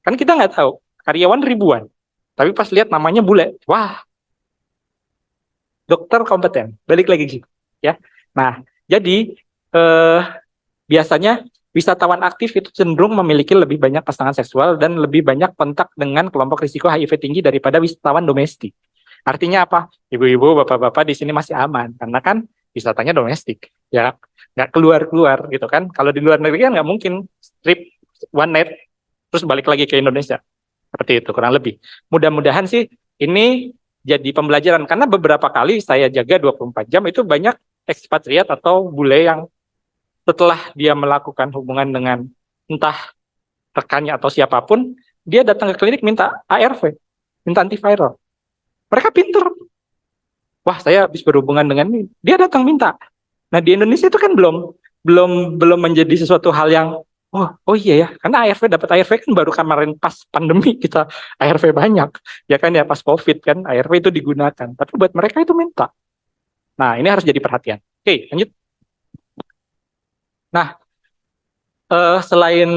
Kan kita nggak tahu, karyawan ribuan. Tapi pas lihat namanya bule, wah, dokter kompeten, balik lagi gitu. Ya. Nah, jadi biasanya wisatawan aktif itu cenderung memiliki lebih banyak pasangan seksual dan lebih banyak kontak dengan kelompok risiko HIV tinggi daripada wisatawan domestik. Artinya apa? Ibu-ibu, bapak-bapak di sini masih aman karena kan wisatanya domestik, ya nggak keluar-keluar gitu kan. Kalau di luar negeri kan nggak mungkin trip one night terus balik lagi ke Indonesia. Seperti itu kurang lebih. Mudah-mudahan sih ini jadi pembelajaran karena beberapa kali saya jaga 24 jam itu banyak ekspatriat atau bule yang setelah dia melakukan hubungan dengan entah rekannya atau siapapun, dia datang ke klinik minta ARV, minta antiviral. Mereka pinter. Wah, saya habis berhubungan dengan ini. Dia datang minta. Nah, di Indonesia itu kan belum menjadi sesuatu hal yang oh iya ya, karena ARV dapat ARV kan baru kemarin pas pandemi kita ARV banyak. Ya kan ya pas Covid kan ARV itu digunakan. Tapi buat mereka itu minta. Nah, ini harus jadi perhatian. Oke, lanjut. Nah, selain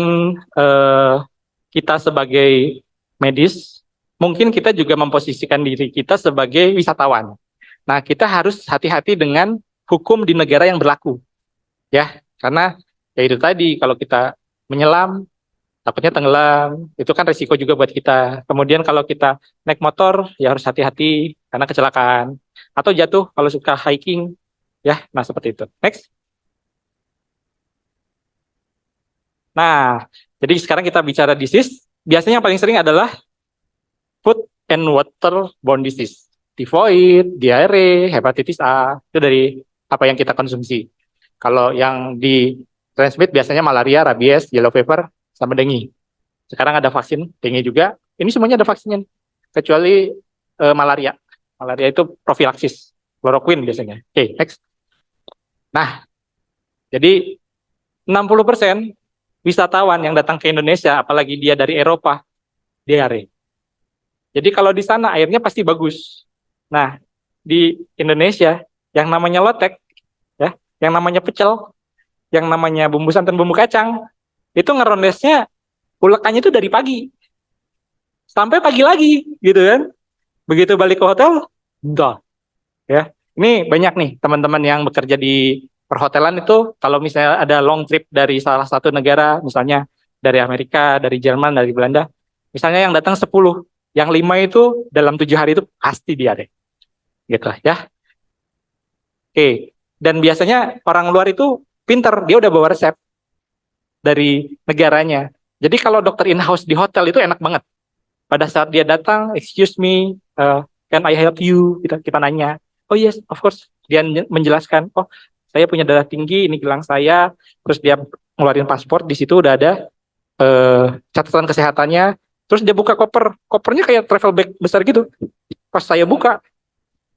kita sebagai medis, mungkin kita juga memposisikan diri kita sebagai wisatawan. Nah, kita harus hati-hati dengan hukum di negara yang berlaku. Ya, karena ya itu tadi, kalau kita menyelam, takutnya tenggelam, itu kan risiko juga buat kita. Kemudian kalau kita naik motor, ya harus hati-hati karena kecelakaan. Atau jatuh kalau suka hiking, ya, nah seperti itu. Next. Nah, jadi sekarang kita bicara disease, biasanya yang paling sering adalah food and waterborne disease. Tifoid, diare, hepatitis A, itu dari apa yang kita konsumsi. Kalau yang di transmit biasanya malaria, rabies, yellow fever, sama dengue. Sekarang ada vaksin dengue juga. Ini semuanya ada vaksinnya, kecuali malaria. Malaria itu profilaksis, chloroquine biasanya. Oke, next. Nah, jadi 60% wisatawan yang datang ke Indonesia, apalagi dia dari Eropa, diare. Jadi kalau di sana airnya pasti bagus. Nah, di Indonesia yang namanya lotek, ya, yang namanya pecel, yang namanya bumbu santan, bumbu kacang, itu ngerondesnya ulekannya itu dari pagi sampai pagi lagi, gitu kan? Begitu balik ke hotel, udah, ya. Ini banyak nih teman-teman yang bekerja di perhotelan itu, kalau misalnya ada long trip dari salah satu negara, misalnya dari Amerika, dari Jerman, dari Belanda, misalnya yang datang 10, yang 5 itu dalam 7 hari itu pasti diare. Gitu ya. Oke, dan biasanya orang luar itu pinter, dia udah bawa resep dari negaranya. Jadi kalau dokter in-house di hotel itu enak banget. Pada saat dia datang, excuse me, can I help you? Kita nanya, oh yes, of course. Dia menjelaskan, oh saya punya darah tinggi, ini gelang saya. Terus dia ngeluarin paspor, di situ udah ada catatan kesehatannya. Terus dia buka kopernya kayak travel bag besar gitu. Pas saya buka,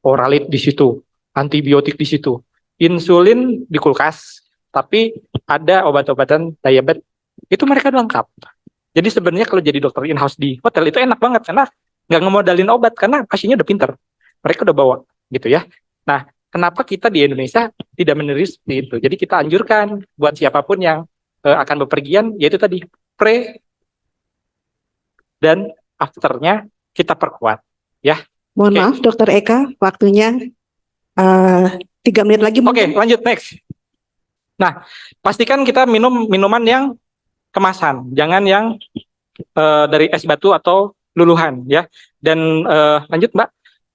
oralit di situ, antibiotik di situ, insulin di kulkas, tapi ada obat-obatan diabetes, itu mereka lengkap. Jadi sebenarnya kalau jadi dokter in-house di hotel itu enak banget karena nggak ngemodalin obat karena pasiennya udah pinter, mereka udah bawa gitu ya. Nah, kenapa kita di Indonesia tidak meniru seperti itu? Jadi kita anjurkan buat siapapun yang akan bepergian, yaitu tadi pre dan afternya kita perkuat. Ya. Mohon Oke. maaf, Dokter Eka, waktunya 3 menit lagi Oke, mungkin. lanjut next. Nah, pastikan kita minum minuman yang kemasan, jangan yang dari es batu atau luluhan, ya. Dan lanjut, Mbak.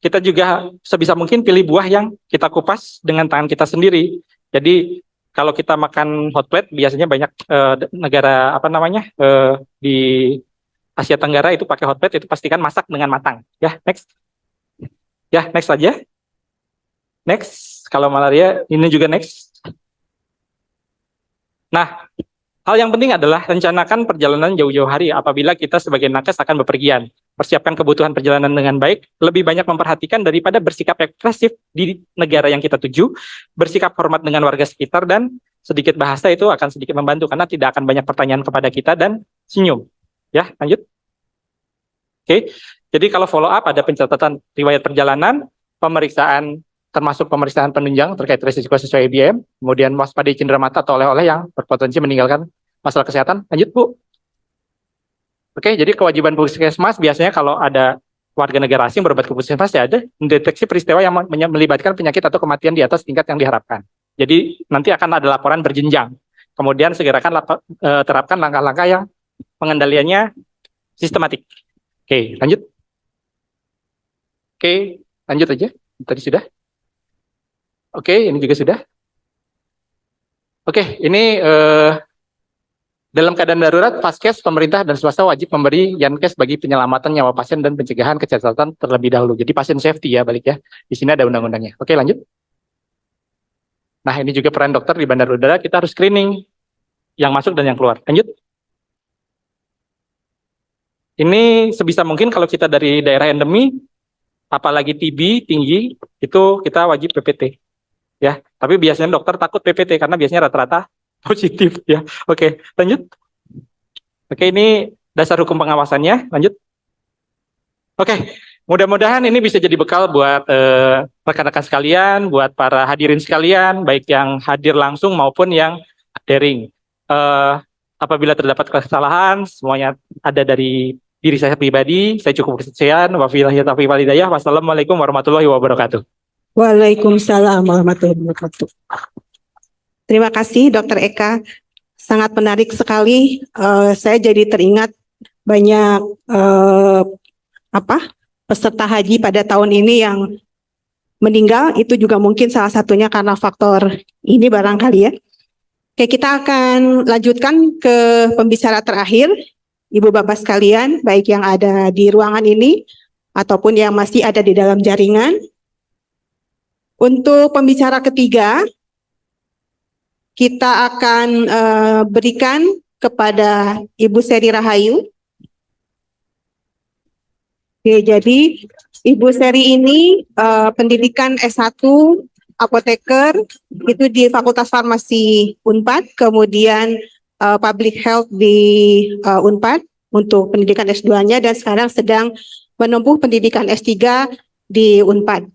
Kita juga sebisa mungkin pilih buah yang kita kupas dengan tangan kita sendiri. Jadi kalau kita makan hot plate, biasanya banyak negara apa namanya di Asia Tenggara itu pakai hot plate, itu pastikan masak dengan matang. Ya, next. Ya, next aja. Next. Kalau malaria, ini juga next. Nah, hal yang penting adalah rencanakan perjalanan jauh-jauh hari apabila kita sebagai nakes akan bepergian. Persiapkan kebutuhan perjalanan dengan baik, lebih banyak memperhatikan daripada bersikap ekspresif di negara yang kita tuju, bersikap hormat dengan warga sekitar, dan sedikit bahasa itu akan sedikit membantu karena tidak akan banyak pertanyaan kepada kita dan senyum. Ya, lanjut. Oke, jadi kalau follow up ada pencatatan riwayat perjalanan, pemeriksaan termasuk pemeriksaan penunjang terkait risiko sesuai IBM, kemudian waspadai cindera mata atau oleh-oleh yang berpotensi meninggalkan masalah kesehatan. Lanjut, Bu. Oke, jadi kewajiban puskesmas biasanya kalau ada warga negara asing berobat ke puskesmas ya ada mendeteksi peristiwa yang melibatkan penyakit atau kematian di atas tingkat yang diharapkan. Jadi nanti akan ada laporan berjenjang. Kemudian segerakan terapkan langkah-langkah yang pengendaliannya sistematik. Oke, lanjut. Oke, lanjut aja. Tadi sudah. Oke, ini juga sudah. Oke, ini dalam keadaan darurat, Vaskes, pemerintah, dan swasta wajib memberi Yankes bagi penyelamatan nyawa pasien dan pencegahan kecacatan terlebih dahulu. Jadi pasien safety ya, balik ya. Di sini ada undang-undangnya. Oke, lanjut. Nah, ini juga peran dokter di bandar udara, kita harus screening yang masuk dan yang keluar. Lanjut. Ini sebisa mungkin kalau kita dari daerah endemi, apalagi TB tinggi, itu kita wajib PPT. Ya, tapi biasanya dokter takut PPT karena biasanya rata-rata positif ya. Oke, lanjut. Oke, ini dasar hukum pengawasannya. Lanjut. Oke, mudah-mudahan ini bisa jadi bekal buat rekan-rekan sekalian, buat para hadirin sekalian, baik yang hadir langsung maupun yang daring. Apabila terdapat kesalahan, semuanya ada dari diri saya pribadi. Saya cukup bersekian. Wabillahi taufiq wal hidayah. Wassalamualaikum warahmatullahi wabarakatuh. Waalaikumsalam warahmatullahi wabarakatuh. Terima kasih Dokter Eka, sangat menarik sekali. Saya jadi teringat banyak peserta haji pada tahun ini yang meninggal. Itu juga mungkin salah satunya karena faktor ini barangkali ya. Oke, kita akan lanjutkan ke pembicara terakhir, Ibu Bapak sekalian, baik yang ada di ruangan ini ataupun yang masih ada di dalam jaringan. Untuk pembicara ketiga, kita akan berikan kepada Ibu Seri Rahayu. Oke, jadi Ibu Seri ini pendidikan S1 apoteker itu di Fakultas Farmasi Unpad, kemudian Public Health di Unpad untuk pendidikan S2-nya, dan sekarang sedang menempuh pendidikan S3 di Unpad.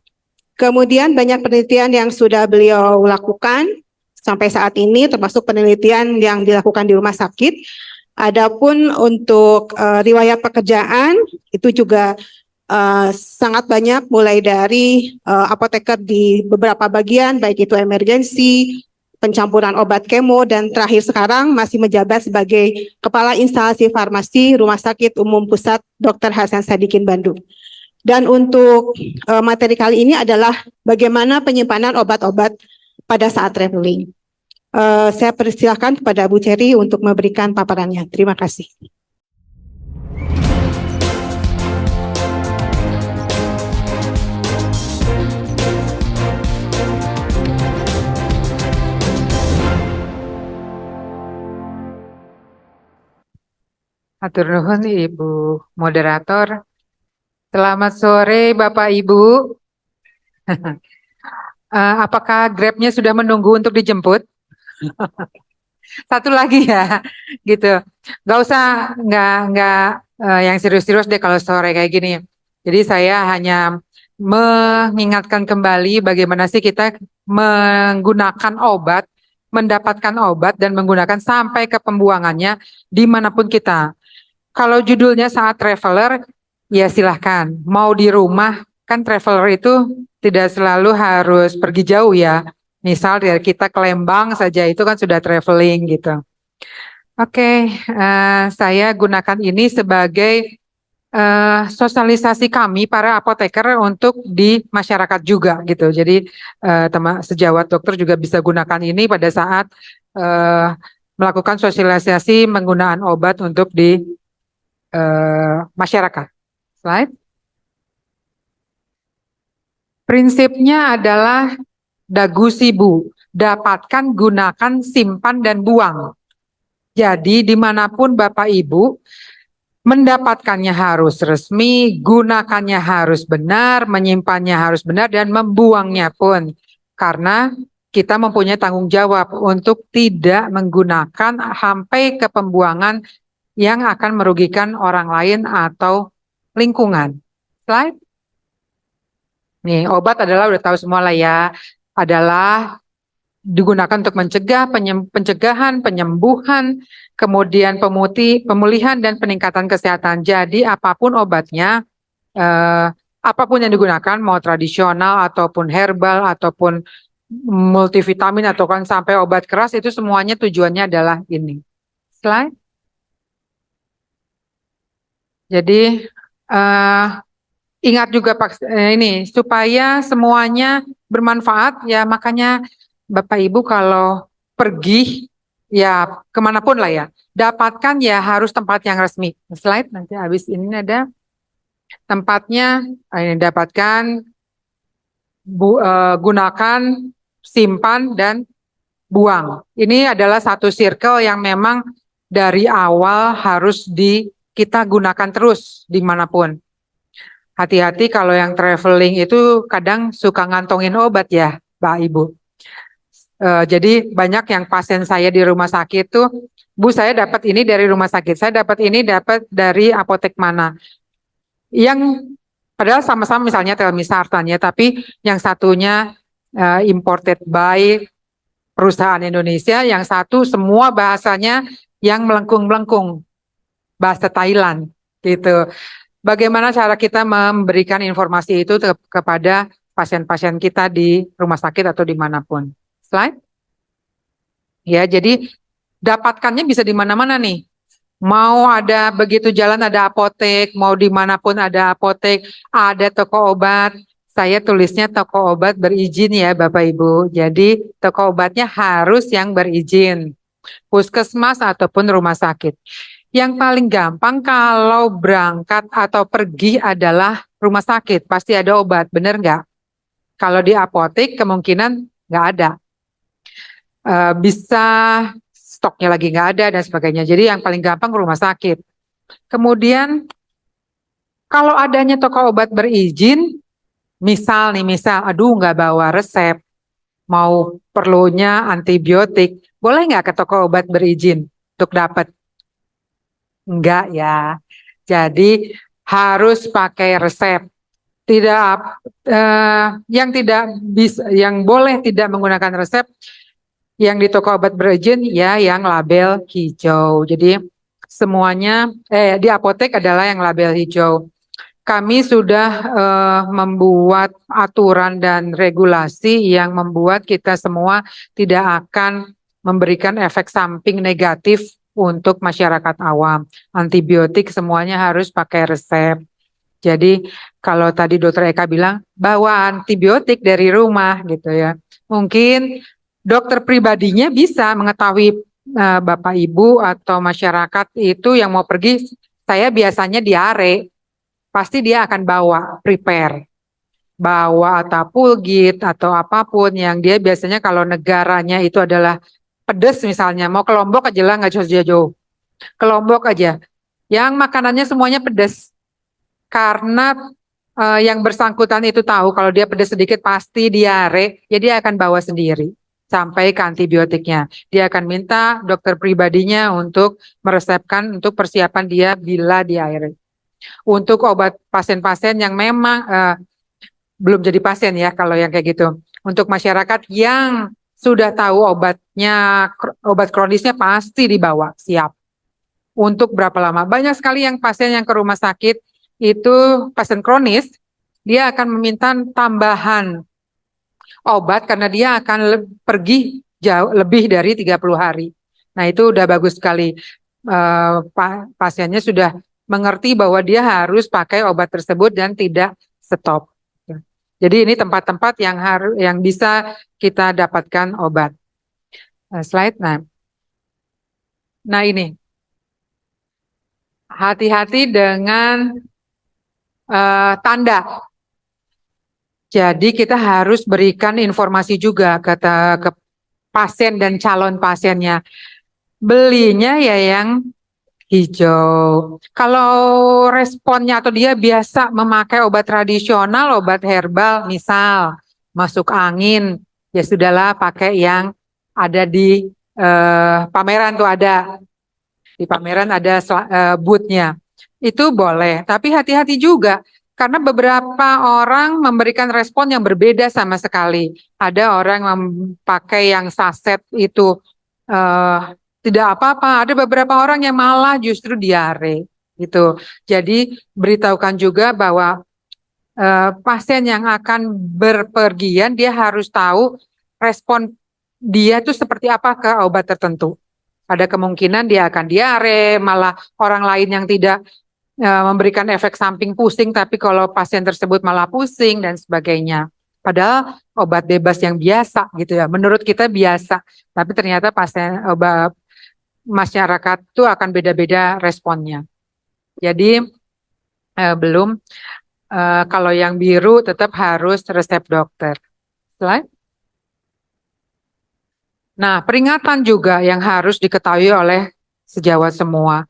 Kemudian banyak penelitian yang sudah beliau lakukan sampai saat ini, termasuk penelitian yang dilakukan di rumah sakit. Adapun untuk riwayat pekerjaan itu juga sangat banyak, mulai dari apoteker di beberapa bagian, baik itu emergensi, pencampuran obat kemo, dan terakhir sekarang masih menjabat sebagai Kepala Instalasi Farmasi Rumah Sakit Umum Pusat Dr. Hasan Sadikin Bandung. Dan untuk materi kali ini adalah bagaimana penyimpanan obat-obat pada saat traveling. Saya persilahkan kepada Bu Cherry untuk memberikan paparannya. Terima kasih. Hatur nuhun Ibu Moderator. Selamat sore Bapak Ibu. Apakah Grab-nya sudah menunggu untuk dijemput? Satu lagi ya, gitu. Gak usah, nggak yang serius-serius deh kalau sore kayak gini. Jadi saya hanya mengingatkan kembali bagaimana sih kita menggunakan obat mendapatkan obat dan menggunakan sampai ke pembuangannya dimanapun kita. Kalau judulnya saat traveler, ya silahkan. Mau di rumah, kan traveler itu tidak selalu harus pergi jauh ya. Misal dari kita ke Lembang saja itu kan sudah traveling gitu. Oke, saya gunakan ini sebagai sosialisasi kami para apoteker untuk di masyarakat juga gitu. Jadi sejawat dokter juga bisa gunakan ini pada saat melakukan sosialisasi penggunaan obat untuk di masyarakat. Slide. Prinsipnya adalah dagu sibu, dapatkan, gunakan, simpan, dan buang. Jadi dimanapun Bapak Ibu, mendapatkannya harus resmi, gunakannya harus benar, menyimpannya harus benar, dan membuangnya pun. Karena kita mempunyai tanggung jawab untuk tidak menggunakan sampai ke pembuangan yang akan merugikan orang lain atau lingkungan. Slide. Nih, obat adalah udah tahu semua lah ya, adalah digunakan untuk mencegah, pencegahan, penyembuhan, kemudian pemulihan dan peningkatan kesehatan. Jadi apapun obatnya, apapun yang digunakan, mau tradisional ataupun herbal ataupun multivitamin atau kan sampai obat keras, itu semuanya tujuannya adalah ini. Slide. Jadi ingat juga ini supaya semuanya bermanfaat ya, makanya Bapak Ibu kalau pergi ya kemanapun lah ya, dapatkan ya harus tempat yang resmi. Slide nanti habis ini ada tempatnya, ini dapatkan, gunakan, simpan, dan buang. Ini adalah satu circle yang memang dari awal harus kita gunakan terus dimanapun. Hati-hati kalau yang traveling itu kadang suka ngantongin obat ya, Mbak Ibu. Jadi banyak yang pasien saya di rumah sakit tuh, Bu saya dapat ini dari rumah sakit, saya dapat ini dapat dari apotek mana. Yang padahal sama-sama misalnya telmisartan ya, tapi yang satunya imported by perusahaan Indonesia, yang satu semua bahasanya yang melengkung-melengkung, bahasa Thailand gitu. Bagaimana cara kita memberikan informasi itu kepada pasien-pasien kita di rumah sakit atau dimanapun. Slide. Ya, jadi dapatkannya bisa di mana-mana nih. Mau ada begitu jalan ada apotek, mau dimanapun ada apotek, ada toko obat. Saya tulisnya toko obat berizin ya Bapak Ibu. Jadi toko obatnya harus yang berizin. Puskesmas ataupun rumah sakit. Yang paling gampang kalau berangkat atau pergi adalah rumah sakit. Pasti ada obat, bener nggak? Kalau di apotek kemungkinan nggak ada. Bisa stoknya lagi nggak ada dan sebagainya. Jadi yang paling gampang rumah sakit. Kemudian kalau adanya toko obat berizin, misal, aduh nggak bawa resep, mau perlunya antibiotik, boleh nggak ke toko obat berizin untuk dapat? Enggak ya. Jadi harus pakai resep. Tidak yang boleh tidak menggunakan resep yang di toko obat berizin ya yang label hijau. Jadi semuanya di apotek adalah yang label hijau. Kami sudah membuat aturan dan regulasi yang membuat kita semua tidak akan memberikan efek samping negatif untuk masyarakat awam. Antibiotik semuanya harus pakai resep. Jadi kalau tadi Dokter Eka bilang bawa antibiotik dari rumah gitu ya. Mungkin dokter pribadinya bisa mengetahui Bapak Ibu atau masyarakat itu yang mau pergi, saya biasanya diare, pasti dia akan bawa prepare, bawa Atapulgit atau apapun yang dia biasanya kalau negaranya itu adalah pedas misalnya, mau ke Lombok aja lah nggak jauh-jauh, ke Lombok aja, yang makanannya semuanya pedas, karena yang bersangkutan itu tahu kalau dia pedas sedikit pasti diare, jadi dia akan bawa sendiri. Sampai ke antibiotiknya. Dia akan minta dokter pribadinya untuk meresepkan untuk persiapan dia bila diare. Untuk obat pasien-pasien yang memang belum jadi pasien ya kalau yang kayak gitu. Untuk masyarakat yang sudah tahu obatnya, obat kronisnya pasti dibawa siap. Untuk berapa lama? Banyak sekali yang pasien yang ke rumah sakit itu pasien kronis, dia akan meminta tambahan obat karena dia akan pergi jauh lebih dari 30 hari. Nah, itu udah bagus sekali. Pasiennya sudah mengerti bahwa dia harus pakai obat tersebut dan tidak stop. Jadi ini tempat-tempat yang bisa kita dapatkan obat. Slide. Nah ini. Hati-hati dengan tanda. Jadi kita harus berikan informasi juga ke pasien dan calon pasiennya. Belinya ya yang hijau. Kalau responnya atau dia biasa memakai obat tradisional, obat herbal, misal masuk angin, ya sudahlah pakai yang ada di pameran tuh ada. Di pameran ada boothnya. Itu boleh, tapi hati-hati juga. Karena beberapa orang memberikan respon yang berbeda sama sekali. Ada orang memakai yang saset itu tidak apa-apa. Ada beberapa orang yang malah justru diare. Gitu. Jadi beritahukan juga bahwa pasien yang akan berpergian dia harus tahu respon dia itu seperti apa ke obat tertentu. Ada kemungkinan dia akan diare, malah orang lain yang tidak memberikan efek samping pusing, tapi kalau pasien tersebut malah pusing dan sebagainya. Padahal obat bebas yang biasa gitu ya, menurut kita biasa, tapi ternyata pasien obat masyarakat itu akan beda-beda responnya. Jadi belum kalau yang biru tetap harus resep dokter. Slide. Nah, peringatan juga yang harus diketahui oleh sejawat semua.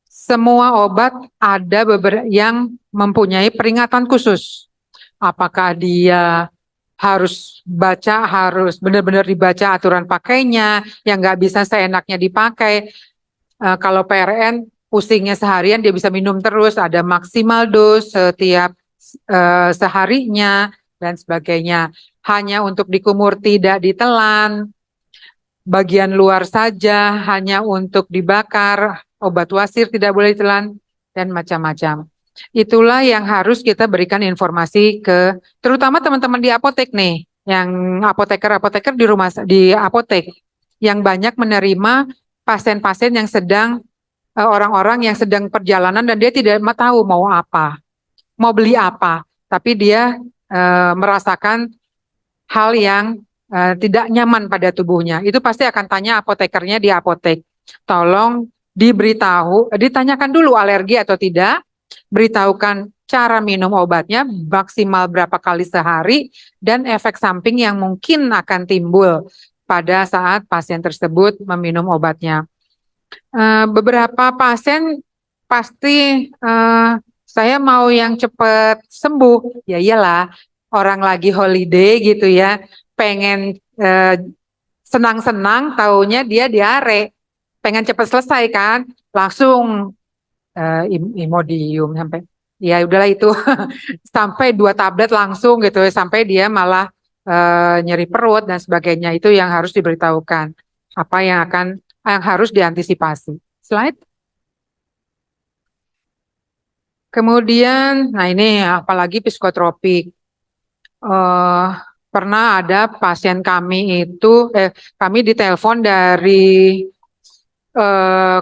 Semua obat ada beberapa yang mempunyai peringatan khusus. Apakah dia harus benar-benar dibaca aturan pakainya, yang nggak bisa seenaknya dipakai. Kalau PRN pusingnya seharian dia bisa minum terus, ada maksimal dos setiap seharinya dan sebagainya. Hanya untuk dikumur tidak ditelan. Bagian luar saja hanya untuk dibakar, obat wasir tidak boleh ditelan, dan macam-macam. Itulah yang harus kita berikan informasi ke, terutama teman-teman di apotek nih, yang apoteker-apoteker di apotek, yang banyak menerima pasien-pasien yang sedang, orang-orang yang sedang perjalanan dan dia tidak tahu mau apa, mau beli apa, tapi dia merasakan hal yang tidak nyaman pada tubuhnya, itu pasti akan tanya apotekernya di apotek. Tolong diberitahu, ditanyakan dulu alergi atau tidak, beritahukan cara minum obatnya, maksimal berapa kali sehari, dan efek samping yang mungkin akan timbul pada saat pasien tersebut meminum obatnya. Beberapa pasien pasti saya mau yang cepat sembuh, ya iyalah, orang lagi holiday gitu ya, pengen senang-senang, taunya dia diare, pengen cepat selesai kan, langsung Imodium sampai, ya udahlah itu sampai 2 tablet langsung gitu, sampai dia malah nyeri perut dan sebagainya. Itu yang harus diberitahukan, apa yang harus diantisipasi. Slide. Kemudian, nah ini apalagi psikotropik. Pernah ada pasien kami itu, kami ditelepon dari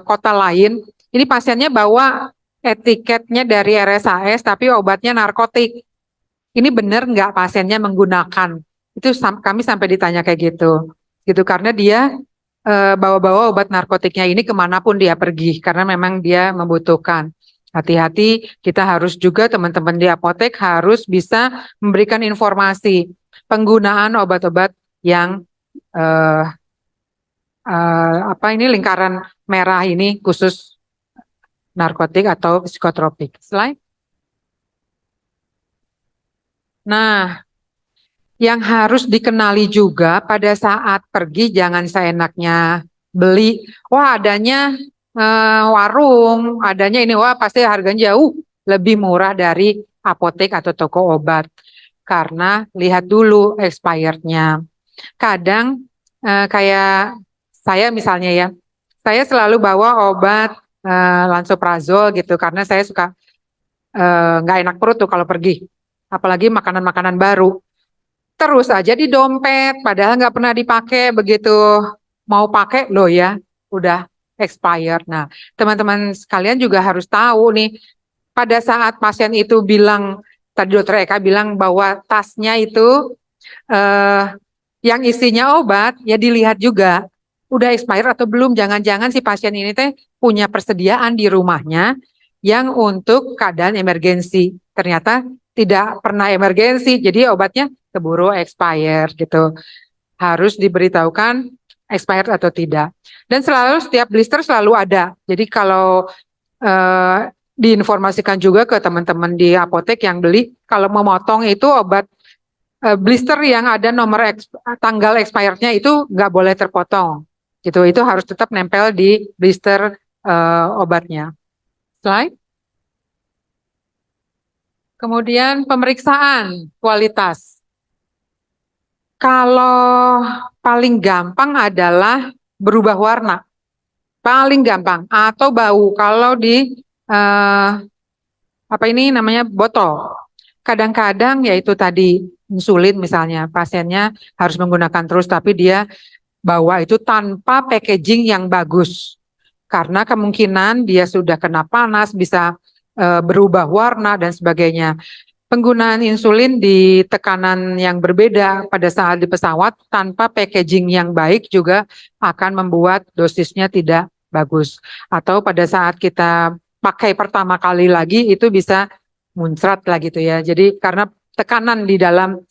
kota lain. Ini pasiennya bawa etiketnya dari RSAS, tapi obatnya narkotik. Ini benar nggak pasiennya menggunakan? Itu kami sampai ditanya kayak gitu. Karena dia bawa-bawa obat narkotiknya ini kemanapun dia pergi, karena memang dia membutuhkan. Hati-hati, kita harus juga teman-teman di apotek harus bisa memberikan informasi penggunaan obat-obat yang lingkaran merah ini khusus narkotik atau psikotropik. Slide. Nah, yang harus dikenali juga pada saat pergi jangan seenaknya beli. Wah, adanya warung, adanya ini, wah pasti harganya jauh lebih murah dari apotek atau toko obat. Karena lihat dulu expirednya. Kadang kayak saya misalnya ya, saya selalu bawa obat lansoprazol gitu karena saya suka nggak enak perut tuh kalau pergi, apalagi makanan-makanan baru. Terus aja di dompet, padahal nggak pernah dipakai, begitu mau pakai loh ya, udah expired. Nah, teman-teman sekalian juga harus tahu nih, pada saat pasien itu bilang, tadi dokter Eka bilang bahwa tasnya itu eh, yang isinya obat, ya dilihat juga udah expired atau belum. Jangan-jangan si pasien ini teh punya persediaan di rumahnya yang untuk keadaan emergensi. Ternyata tidak pernah emergensi, jadi obatnya keburu expired gitu. Harus diberitahukan expired atau tidak. Dan selalu setiap blister selalu ada. Jadi kalau diinformasikan juga ke teman-teman di apotek yang beli, kalau mau motong itu obat blister yang ada nomor tanggal expirednya itu nggak boleh terpotong. Gitu, itu harus tetap nempel di blister obatnya. Slide. Kemudian pemeriksaan kualitas. Kalau paling gampang adalah berubah warna. Paling gampang. Atau bau. Kalau di apa ini namanya botol. Kadang-kadang yaitu tadi insulin misalnya. Pasiennya harus menggunakan terus tapi dia bawa itu tanpa packaging yang bagus. Karena kemungkinan dia sudah kena panas, bisa berubah warna dan sebagainya. Penggunaan insulin di tekanan yang berbeda pada saat di pesawat tanpa packaging yang baik juga akan membuat dosisnya tidak bagus. Atau pada saat kita pakai pertama kali lagi itu bisa muncrat lah gitu ya. Jadi karena tekanan di dalam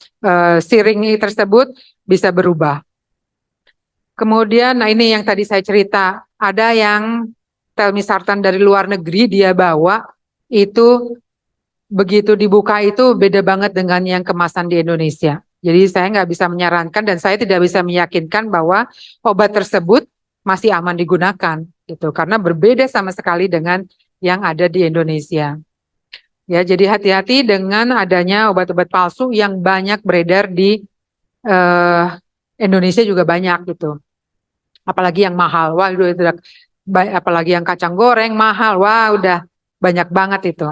siring tersebut bisa berubah. Kemudian, nah ini yang tadi saya cerita, ada yang telmisartan dari luar negeri dia bawa, itu begitu dibuka itu beda banget dengan yang kemasan di Indonesia. Jadi saya nggak bisa menyarankan dan saya tidak bisa meyakinkan bahwa obat tersebut masih aman digunakan, gitu, karena berbeda sama sekali dengan yang ada di Indonesia. Ya, jadi hati-hati dengan adanya obat-obat palsu yang banyak beredar di Indonesia juga banyak gitu. Apalagi yang mahal, wah itu apalagi yang kacang goreng mahal, wah udah banyak banget itu.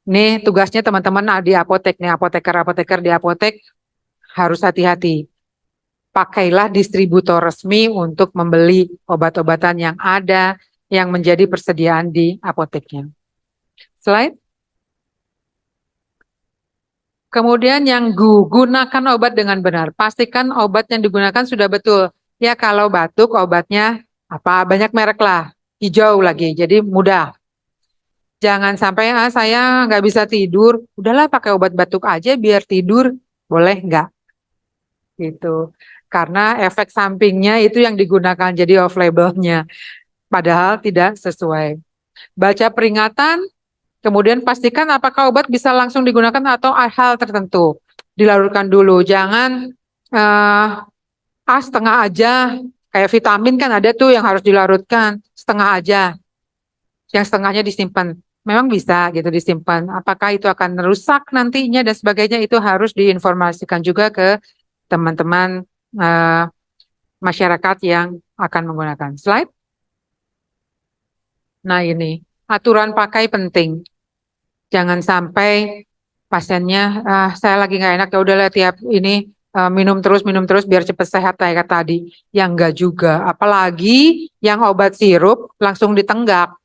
Nih tugasnya teman-teman di apotek nih, apoteker di apotek harus hati-hati. Pakailah distributor resmi untuk membeli obat-obatan yang ada yang menjadi persediaan di apoteknya. Slide. Kemudian yang gunakan obat dengan benar. Pastikan obat yang digunakan sudah betul. Ya kalau batuk obatnya apa banyak merek lah, hijau lagi, jadi mudah. Jangan sampai saya nggak bisa tidur, udahlah pakai obat batuk aja biar tidur, boleh nggak? Gitu. Karena efek sampingnya itu yang digunakan jadi off labelnya, padahal tidak sesuai. Baca peringatan, kemudian pastikan apakah obat bisa langsung digunakan atau hal tertentu. Dilarutkan dulu, jangan setengah aja, kayak vitamin kan ada tuh yang harus dilarutkan, setengah aja, yang setengahnya disimpan. Memang bisa gitu disimpan, apakah itu akan merusak nantinya dan sebagainya, itu harus diinformasikan juga ke teman-teman masyarakat yang akan menggunakan. Slide. Nah ini, aturan pakai penting. Jangan sampai pasiennya, saya lagi nggak enak, ya udahlah tiap ini minum terus biar cepat sehat kayak tadi. Yang enggak juga, apalagi yang obat sirup langsung ditenggak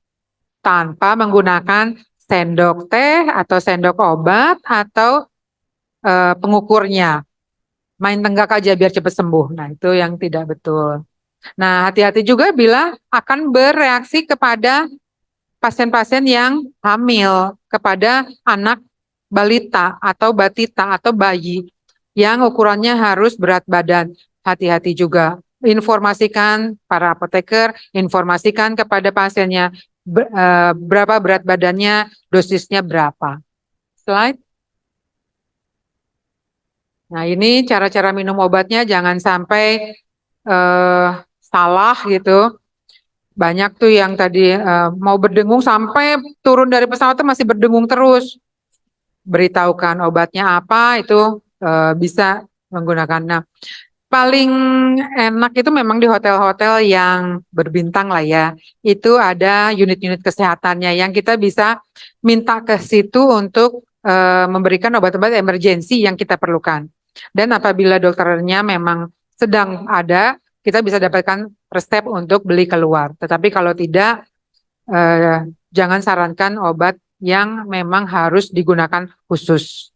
tanpa menggunakan sendok teh atau sendok obat atau pengukurnya. Main tenggak aja biar cepat sembuh. Nah itu yang tidak betul. Nah hati-hati juga bila akan bereaksi kepada pasien-pasien yang hamil, kepada anak balita atau batita atau bayi yang ukurannya harus berat badan. Hati-hati juga. Informasikan para apoteker, informasikan kepada pasiennya berapa berat badannya, dosisnya berapa. Slide. Nah ini cara-cara minum obatnya jangan sampai salah gitu. Banyak tuh yang tadi mau berdengung sampai turun dari pesawat masih berdengung terus. Beritahukan obatnya apa itu bisa menggunakan. Nah, Paling enak itu memang di hotel-hotel yang berbintang lah ya. Itu ada unit-unit kesehatannya yang kita bisa minta ke situ untuk memberikan obat-obat emergensi yang kita perlukan. Dan apabila dokternya memang sedang ada, kita bisa dapatkan resep untuk beli keluar. Tetapi kalau tidak, jangan sarankan obat yang memang harus digunakan khusus.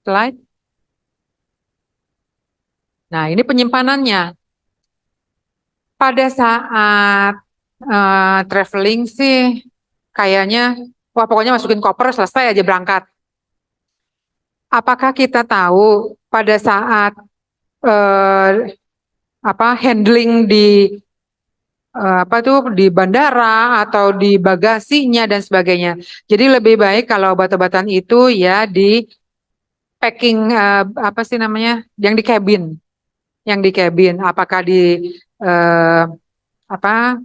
Slide. Nah, ini penyimpanannya. Pada saat traveling sih kayaknya, wah pokoknya masukin koper selesai aja berangkat. Apakah kita tahu pada saat handling di di bandara atau di bagasinya dan sebagainya. Jadi lebih baik kalau obat-obatan itu ya di packing yang di cabin. Yang di cabin, apakah di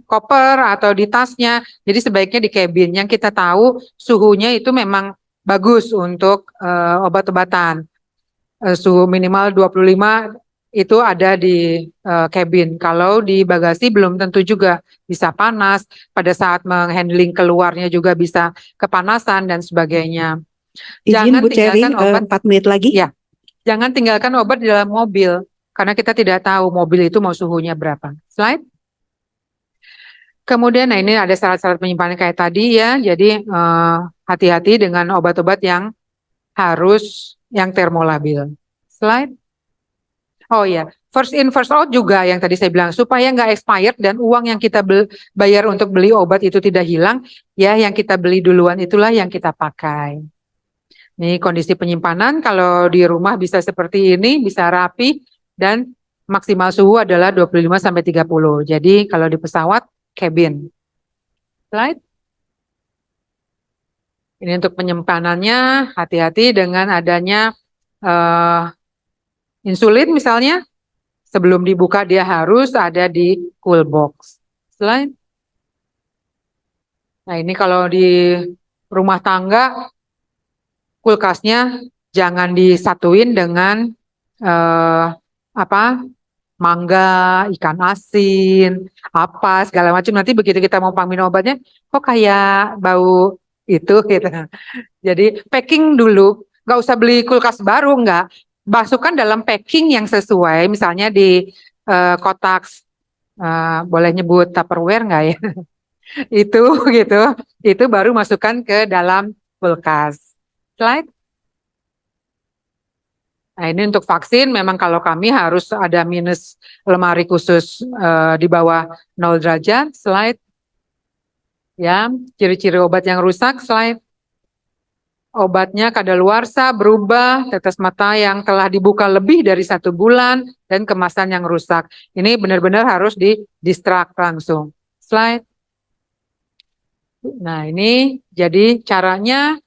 koper atau di tasnya. Jadi sebaiknya di cabin. Yang kita tahu suhunya itu memang bagus untuk obat-obatan. Suhu minimal 25 itu ada di cabin. Kalau di bagasi belum tentu juga, bisa panas. Pada saat menghandling keluarnya juga bisa kepanasan dan sebagainya. Izin Jangan Bu Cherry, tinggalkan obat. 4 menit lagi. Ya. Jangan tinggalkan obat di dalam mobil, karena kita tidak tahu mobil itu mau suhunya berapa. Slide. Kemudian, nah ini ada syarat-syarat penyimpanan kayak tadi ya, jadi hati-hati dengan obat-obat yang harus yang termolabil. Slide. Oh ya, first in first out juga yang tadi saya bilang, supaya nggak expired dan uang yang kita bayar untuk beli obat itu tidak hilang, ya yang kita beli duluan itulah yang kita pakai. Ini kondisi penyimpanan, kalau di rumah bisa seperti ini, bisa rapi, dan maksimal suhu adalah 25-30. Jadi kalau di pesawat, cabin. Slide. Ini untuk penyimpanannya, hati-hati dengan adanya insulin misalnya, sebelum dibuka dia harus ada di cool box. Slide. Nah ini kalau di rumah tangga, kulkasnya jangan disatuin dengan mangga, ikan asin, apa segala macam. Nanti begitu kita mau minum obatnya, kok kayak bau itu gitu. Jadi packing dulu, nggak usah beli kulkas baru, nggak. Masukkan dalam packing yang sesuai, misalnya di kotak, boleh nyebut Tupperware nggak ya? Itu gitu, itu baru masukkan ke dalam kulkas. Slide. Nah ini untuk vaksin memang kalau kami harus ada minus lemari khusus di bawah 0 derajat. Slide. Ya, ciri-ciri obat yang rusak. Slide. Obatnya kadaluarsa, berubah, tetes mata yang telah dibuka lebih dari 1 bulan, dan kemasan yang rusak. Ini benar-benar harus di-distract langsung. Slide. Nah ini jadi caranya,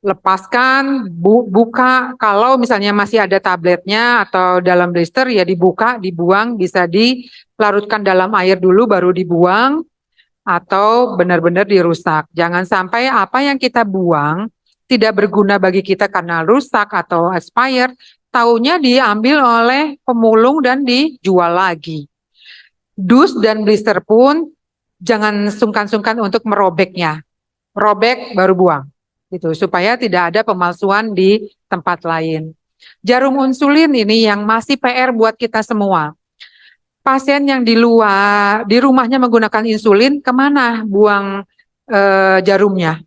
lepaskan, buka, kalau misalnya masih ada tabletnya atau dalam blister ya dibuka, dibuang, bisa dilarutkan dalam air dulu baru dibuang, atau benar-benar dirusak. Jangan sampai apa yang kita buang tidak berguna bagi kita karena rusak atau expired, taunya diambil oleh pemulung dan dijual lagi. Dus dan blister pun jangan sungkan-sungkan untuk merobeknya. Robek baru buang. Gitu, supaya tidak ada pemalsuan di tempat lain. Jarum insulin ini yang masih PR buat kita semua. Pasien yang di luar, di rumahnya menggunakan insulin, kemana buang jarumnya?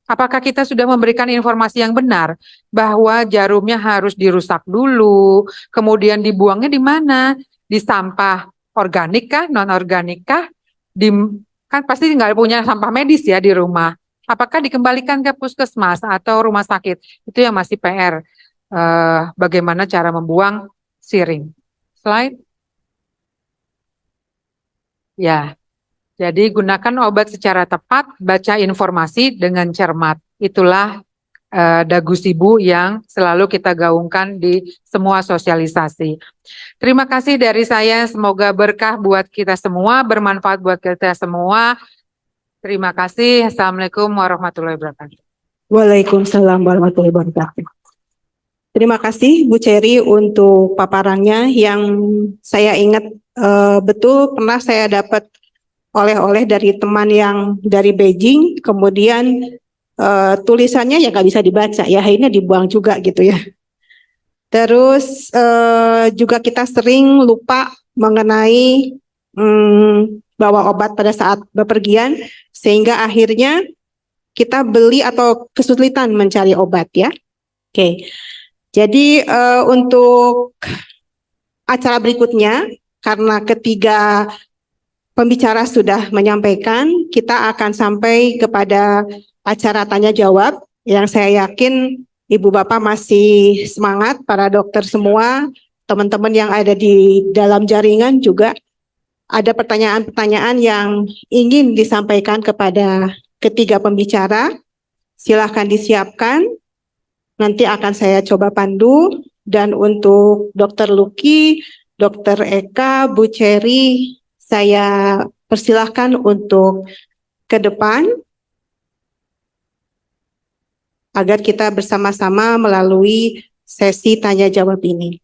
Apakah kita sudah memberikan informasi yang benar bahwa jarumnya harus dirusak dulu, kemudian dibuangnya di mana? Di sampah organik kah, non-organik kah? Kan pasti nggak punya sampah medis ya di rumah. Apakah dikembalikan ke puskesmas atau rumah sakit? Itu yang masih PR. Bagaimana cara membuang siring. Slide. Ya, jadi gunakan obat secara tepat, baca informasi dengan cermat. Itulah dagu sibu yang selalu kita gaungkan di semua sosialisasi. Terima kasih dari saya, semoga berkah buat kita semua, bermanfaat buat kita semua. Terima kasih. Assalamualaikum warahmatullahi wabarakatuh. Waalaikumsalam warahmatullahi wabarakatuh. Terima kasih Bu Cherry untuk paparannya yang saya ingat betul pernah saya dapat oleh-oleh dari teman yang dari Beijing, kemudian tulisannya ya nggak bisa dibaca ya, akhirnya dibuang juga gitu ya. Terus juga kita sering lupa mengenai bawa obat pada saat bepergian, sehingga akhirnya kita beli atau kesulitan mencari obat ya. Oke, jadi untuk acara berikutnya, karena ketiga pembicara sudah menyampaikan, kita akan sampai kepada acara tanya jawab yang saya yakin Ibu Bapak masih semangat, para dokter semua, teman-teman yang ada di dalam jaringan juga ada pertanyaan-pertanyaan yang ingin disampaikan kepada ketiga pembicara. Silahkan disiapkan, nanti akan saya coba pandu. Dan untuk Dr. Lucky, Dr. Eka, Bu Cherry, saya persilahkan untuk ke depan agar kita bersama-sama melalui sesi tanya jawab ini.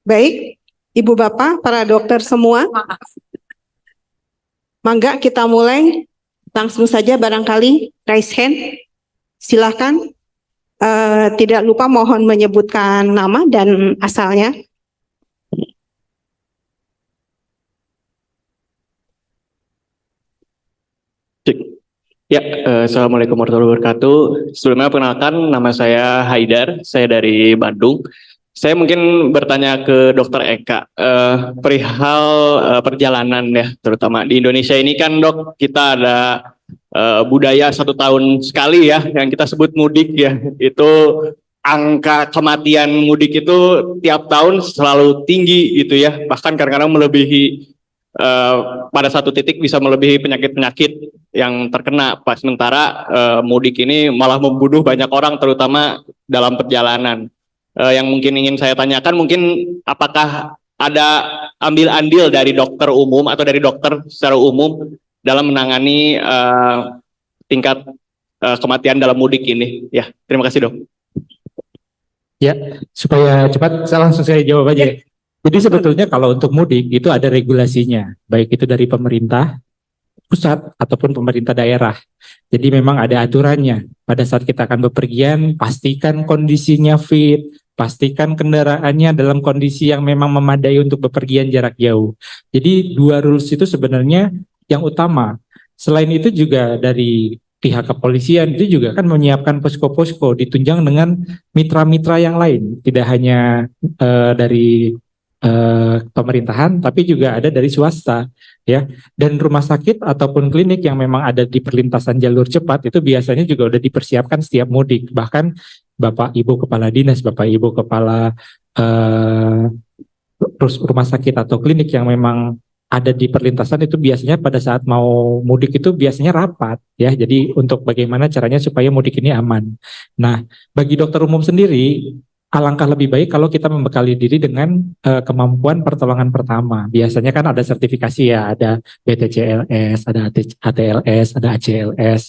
Baik, Ibu Bapak, para dokter semua, mangga kita mulai langsung saja, barangkali raise hand, silakan. Tidak lupa mohon menyebutkan nama dan asalnya. Ya, Assalamualaikum warahmatullahi wabarakatuh. Sebelumnya perkenalkan, nama saya Haidar, saya dari Bandung. Saya mungkin bertanya ke Dokter Eka, perihal perjalanan ya, terutama di Indonesia ini kan dok, kita ada budaya 1 tahun sekali ya, yang kita sebut mudik ya. Itu angka kematian mudik itu tiap tahun selalu tinggi gitu ya, bahkan kadang-kadang melebihi pada satu titik bisa melebihi penyakit-penyakit yang terkena. Pas sementara mudik ini malah membunuh banyak orang, terutama dalam perjalanan. Yang mungkin ingin saya tanyakan, mungkin apakah ada ambil andil dari dokter umum atau dari dokter secara umum dalam menangani tingkat kematian dalam mudik ini? Ya, terima kasih dok. Ya, supaya cepat saya langsung saya jawab aja. Jadi sebetulnya kalau untuk mudik itu ada regulasinya, baik itu dari pemerintah pusat ataupun pemerintah daerah. Jadi memang ada aturannya. Pada saat kita akan bepergian, pastikan kondisinya fit, pastikan kendaraannya dalam kondisi yang memang memadai untuk bepergian jarak jauh. Jadi 2 rules itu sebenarnya yang utama. Selain itu juga dari pihak kepolisian itu juga kan menyiapkan posko-posko ditunjang dengan mitra-mitra yang lain, tidak hanya dari pemerintahan, tapi juga ada dari swasta, ya. Dan rumah sakit ataupun klinik yang memang ada di perlintasan jalur cepat itu biasanya juga udah dipersiapkan setiap mudik. Bahkan Bapak Ibu Kepala Dinas, Bapak Ibu Kepala rumah sakit atau klinik yang memang ada di perlintasan itu biasanya pada saat mau mudik itu biasanya rapat, ya. Jadi untuk bagaimana caranya supaya mudik ini aman. Nah, bagi dokter umum sendiri, alangkah lebih baik kalau kita membekali diri dengan kemampuan pertolongan pertama. Biasanya kan ada sertifikasi ya, ada BTCLS, ada ATLS, ada ACLS.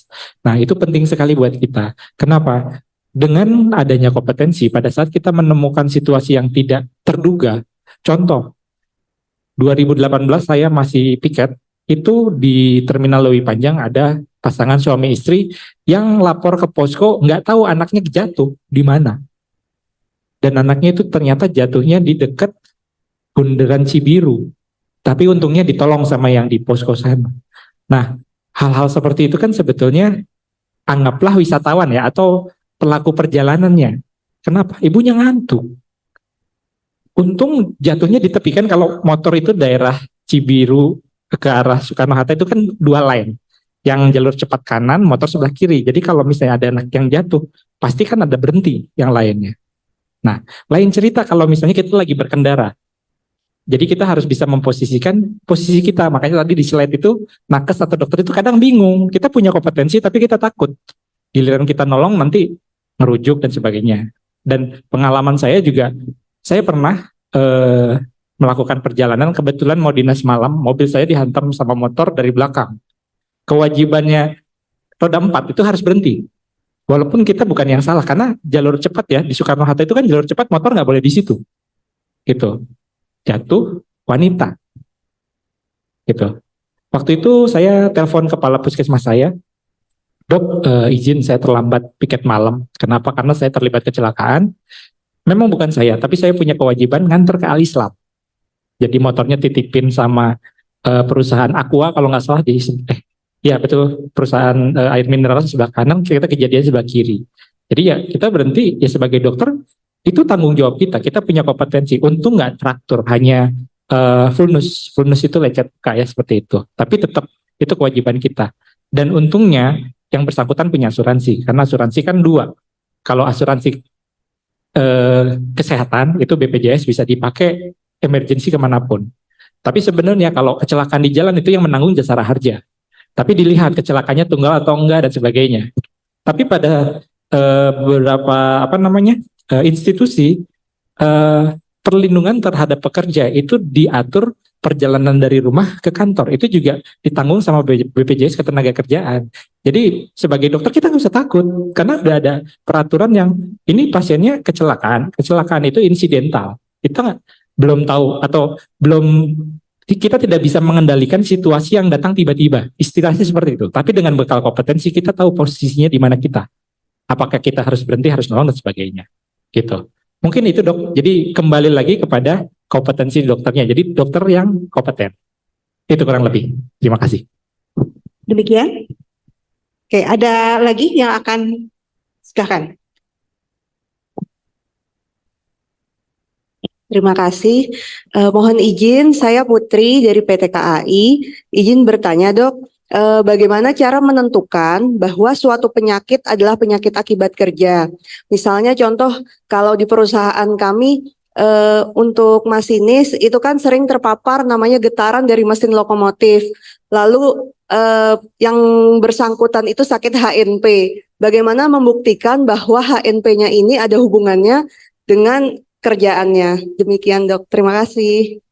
Nah, itu penting sekali buat kita. Kenapa? Dengan adanya kompetensi pada saat kita menemukan situasi yang tidak terduga. Contoh, 2018 saya masih piket, itu di Terminal Lewi Panjang ada pasangan suami istri yang lapor ke posko, nggak tahu anaknya jatuh di mana. Dan anaknya itu ternyata jatuhnya di dekat Bundaran Cibiru. Tapi untungnya ditolong sama yang di posko sana. Nah, hal-hal seperti itu kan sebetulnya anggaplah wisatawan ya, atau pelaku perjalanannya. Kenapa? Ibunya ngantuk. Untung jatuhnya ditepikan. Kalau motor itu daerah Cibiru ke arah Soekarno-Hatta itu kan 2 lane. Yang jalur cepat kanan, motor sebelah kiri. Jadi kalau misalnya ada anak yang jatuh, pasti kan ada berhenti yang lainnya. Nah, lain cerita kalau misalnya kita lagi berkendara. Jadi kita harus bisa memposisikan posisi kita. Makanya tadi di slide itu nakes atau dokter itu kadang bingung. Kita punya kompetensi tapi kita takut. Giliran kita nolong nanti ngerujuk dan sebagainya. Dan pengalaman saya juga, saya pernah melakukan perjalanan, kebetulan mau dinas malam, mobil saya dihantam sama motor dari belakang. Kewajibannya roda 4 itu harus berhenti. Walaupun kita bukan yang salah, karena jalur cepat ya, di Soekarno-Hatta itu kan jalur cepat, motor nggak boleh di situ. Gitu. Jatuh wanita. Gitu. Waktu itu saya telepon kepala puskesmas saya, Dok, izin saya terlambat piket malam. Kenapa? Karena saya terlibat kecelakaan. Memang bukan saya, tapi saya punya kewajiban nganter ke Alislam. Jadi motornya titipin sama perusahaan Aqua kalau nggak salah di ya betul, perusahaan air mineral sebelah kanan, kita kejadian sebelah kiri. Jadi ya kita berhenti ya sebagai dokter, itu tanggung jawab kita. Kita punya kompetensi. Untung nggak traktur, hanya vulnus. Vulnus itu lecet kayak seperti itu. Tapi tetap itu kewajiban kita. Dan untungnya yang bersangkutan punya asuransi, karena asuransi kan dua. Kalau asuransi kesehatan itu BPJS bisa dipakai emergensi kemanapun. Tapi sebenarnya kalau kecelakaan di jalan itu yang menanggung Jasara Harja. Tapi dilihat kecelakaannya tunggal atau enggak dan sebagainya. Tapi pada beberapa institusi perlindungan terhadap pekerja itu diatur perjalanan dari rumah ke kantor itu juga ditanggung sama BPJS Ketenagakerjaan. Jadi sebagai dokter kita nggak usah takut karena udah ada peraturan yang ini pasiennya kecelakaan itu insidental. Kita belum tahu atau kita tidak bisa mengendalikan situasi yang datang tiba-tiba. Istilahnya seperti itu. Tapi dengan bekal kompetensi kita tahu posisinya di mana kita. Apakah kita harus berhenti, harus nolong dan sebagainya. Gitu. Mungkin itu Dok. Jadi kembali lagi kepada kompetensi dokternya. Jadi dokter yang kompeten. Itu kurang lebih. Terima kasih. Demikian. Oke, ada lagi yang akan silakan. Terima kasih. Mohon izin, saya Putri dari PT KAI. Izin bertanya, Dok. Bagaimana cara menentukan bahwa suatu penyakit adalah penyakit akibat kerja? Misalnya contoh kalau di perusahaan kami untuk masinis itu kan sering terpapar namanya getaran dari mesin lokomotif. Lalu yang bersangkutan itu sakit HNP. Bagaimana membuktikan bahwa HNP-nya ini ada hubungannya dengan kerjaannya? Demikian Dok, terima kasih.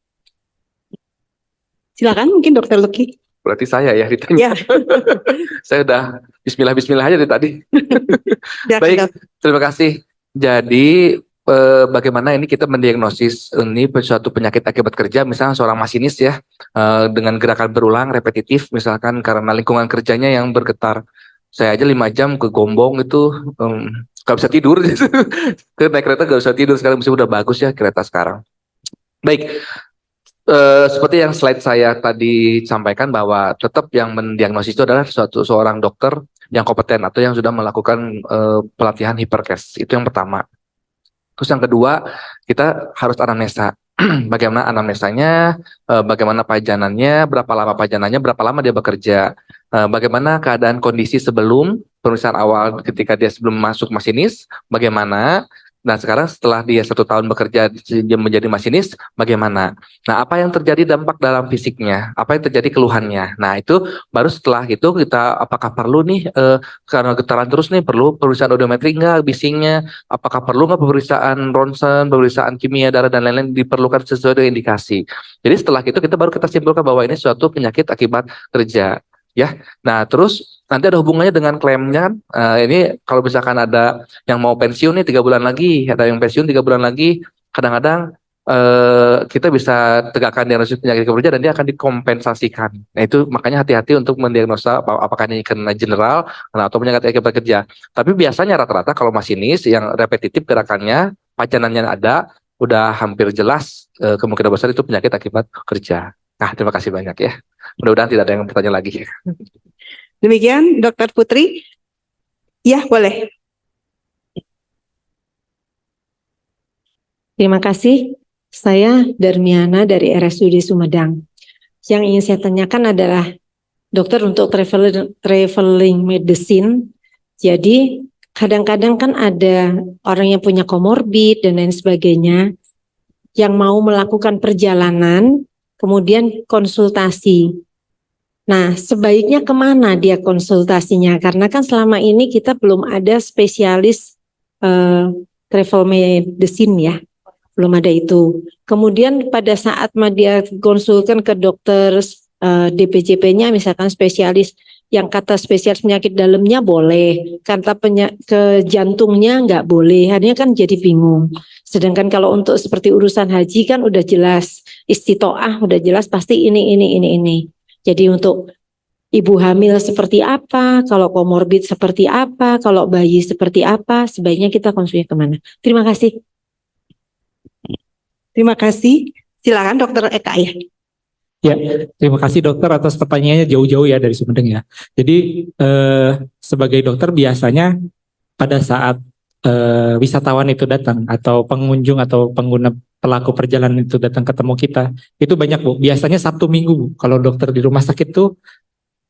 Silakan mungkin Dokter Luki. Berarti saya ya ditanya. Ya. Saya udah bismillah aja dari tadi. Baik, terima kasih. Jadi bagaimana ini kita mendiagnosis ini suatu penyakit akibat kerja, misalnya seorang masinis ya, dengan gerakan berulang, repetitif, misalkan karena lingkungan kerjanya yang bergetar. Saya aja 5 jam ke Gombong itu gak bisa tidur. Ke naik kereta gak bisa tidur, sekarang udah bagus ya kereta sekarang. Baik. Seperti yang slide saya tadi sampaikan bahwa tetap yang mendiagnosis itu adalah seorang dokter yang kompeten atau yang sudah melakukan pelatihan hiperkes. Itu yang pertama. Terus yang kedua, kita harus anamnesa. Bagaimana anamnesanya, bagaimana pajanannya, berapa lama pajanannya, berapa lama dia bekerja, bagaimana keadaan kondisi sebelum pemeriksaan awal ketika dia sebelum masuk masinis, bagaimana. Nah sekarang setelah dia 1 tahun bekerja menjadi masinis, bagaimana? Nah apa yang terjadi dampak dalam fisiknya? Apa yang terjadi keluhannya? Nah itu baru setelah itu kita apakah perlu nih karena getaran terus nih perlu pemeriksaan audiometri enggak, bisingnya? Apakah perlu nggak pemeriksaan ronsen, pemeriksaan kimia darah dan lain-lain diperlukan sesuai dengan indikasi. Jadi setelah itu kita baru kita simpulkan bahwa ini suatu penyakit akibat kerja. Ya, nah terus nanti ada hubungannya dengan klaimnya. Ini kalau misalkan ada yang mau pensiun nih 3 bulan lagi, ada yang pensiun 3 bulan lagi, kadang-kadang kita bisa tegakkan diagnosis penyakit kerja dan dia akan dikompensasikan. Nah itu makanya hati-hati untuk mendiagnosa apakah ini kena general atau penyakit akibat kerja. Tapi biasanya rata-rata kalau masinis yang repetitif gerakannya, pajanannya ada, udah hampir jelas kemungkinan besar itu penyakit akibat kerja. Nah terima kasih banyak ya. Mudah-mudahan tidak ada yang bertanya lagi. Demikian Dokter Putri. Ya boleh. Terima kasih. Saya Darmiana dari RSUD Sumedang. Yang ingin saya tanyakan adalah dokter untuk traveling medicine. Jadi kadang-kadang kan ada orang yang punya komorbid dan lain sebagainya. yang mau melakukan perjalanan, kemudian konsultasi. Nah, sebaiknya kemana dia konsultasinya? Karena kan selama ini kita belum ada spesialis travel medicine ya, belum ada itu. Kemudian pada saat dia konsulkan ke dokter DPJP-nya, misalkan spesialis yang kata spesialis penyakit dalamnya boleh, kata ke jantungnya nggak boleh, akhirnya kan jadi bingung. Sedangkan kalau untuk seperti urusan haji kan udah jelas, istitoah udah jelas pasti ini. Jadi untuk ibu hamil seperti apa, kalau komorbid seperti apa, kalau bayi seperti apa, sebaiknya kita konsulnya kemana? Terima kasih. Terima kasih. Silakan Dokter Eka ya. Ya, terima kasih dokter atas pertanyaannya jauh-jauh ya dari Sumedang ya. Jadi sebagai dokter biasanya pada saat wisatawan itu datang atau pengunjung atau pengguna pelaku perjalanan itu datang ketemu kita, itu banyak Bu. Biasanya Sabtu Minggu Bu. Kalau dokter di rumah sakit tuh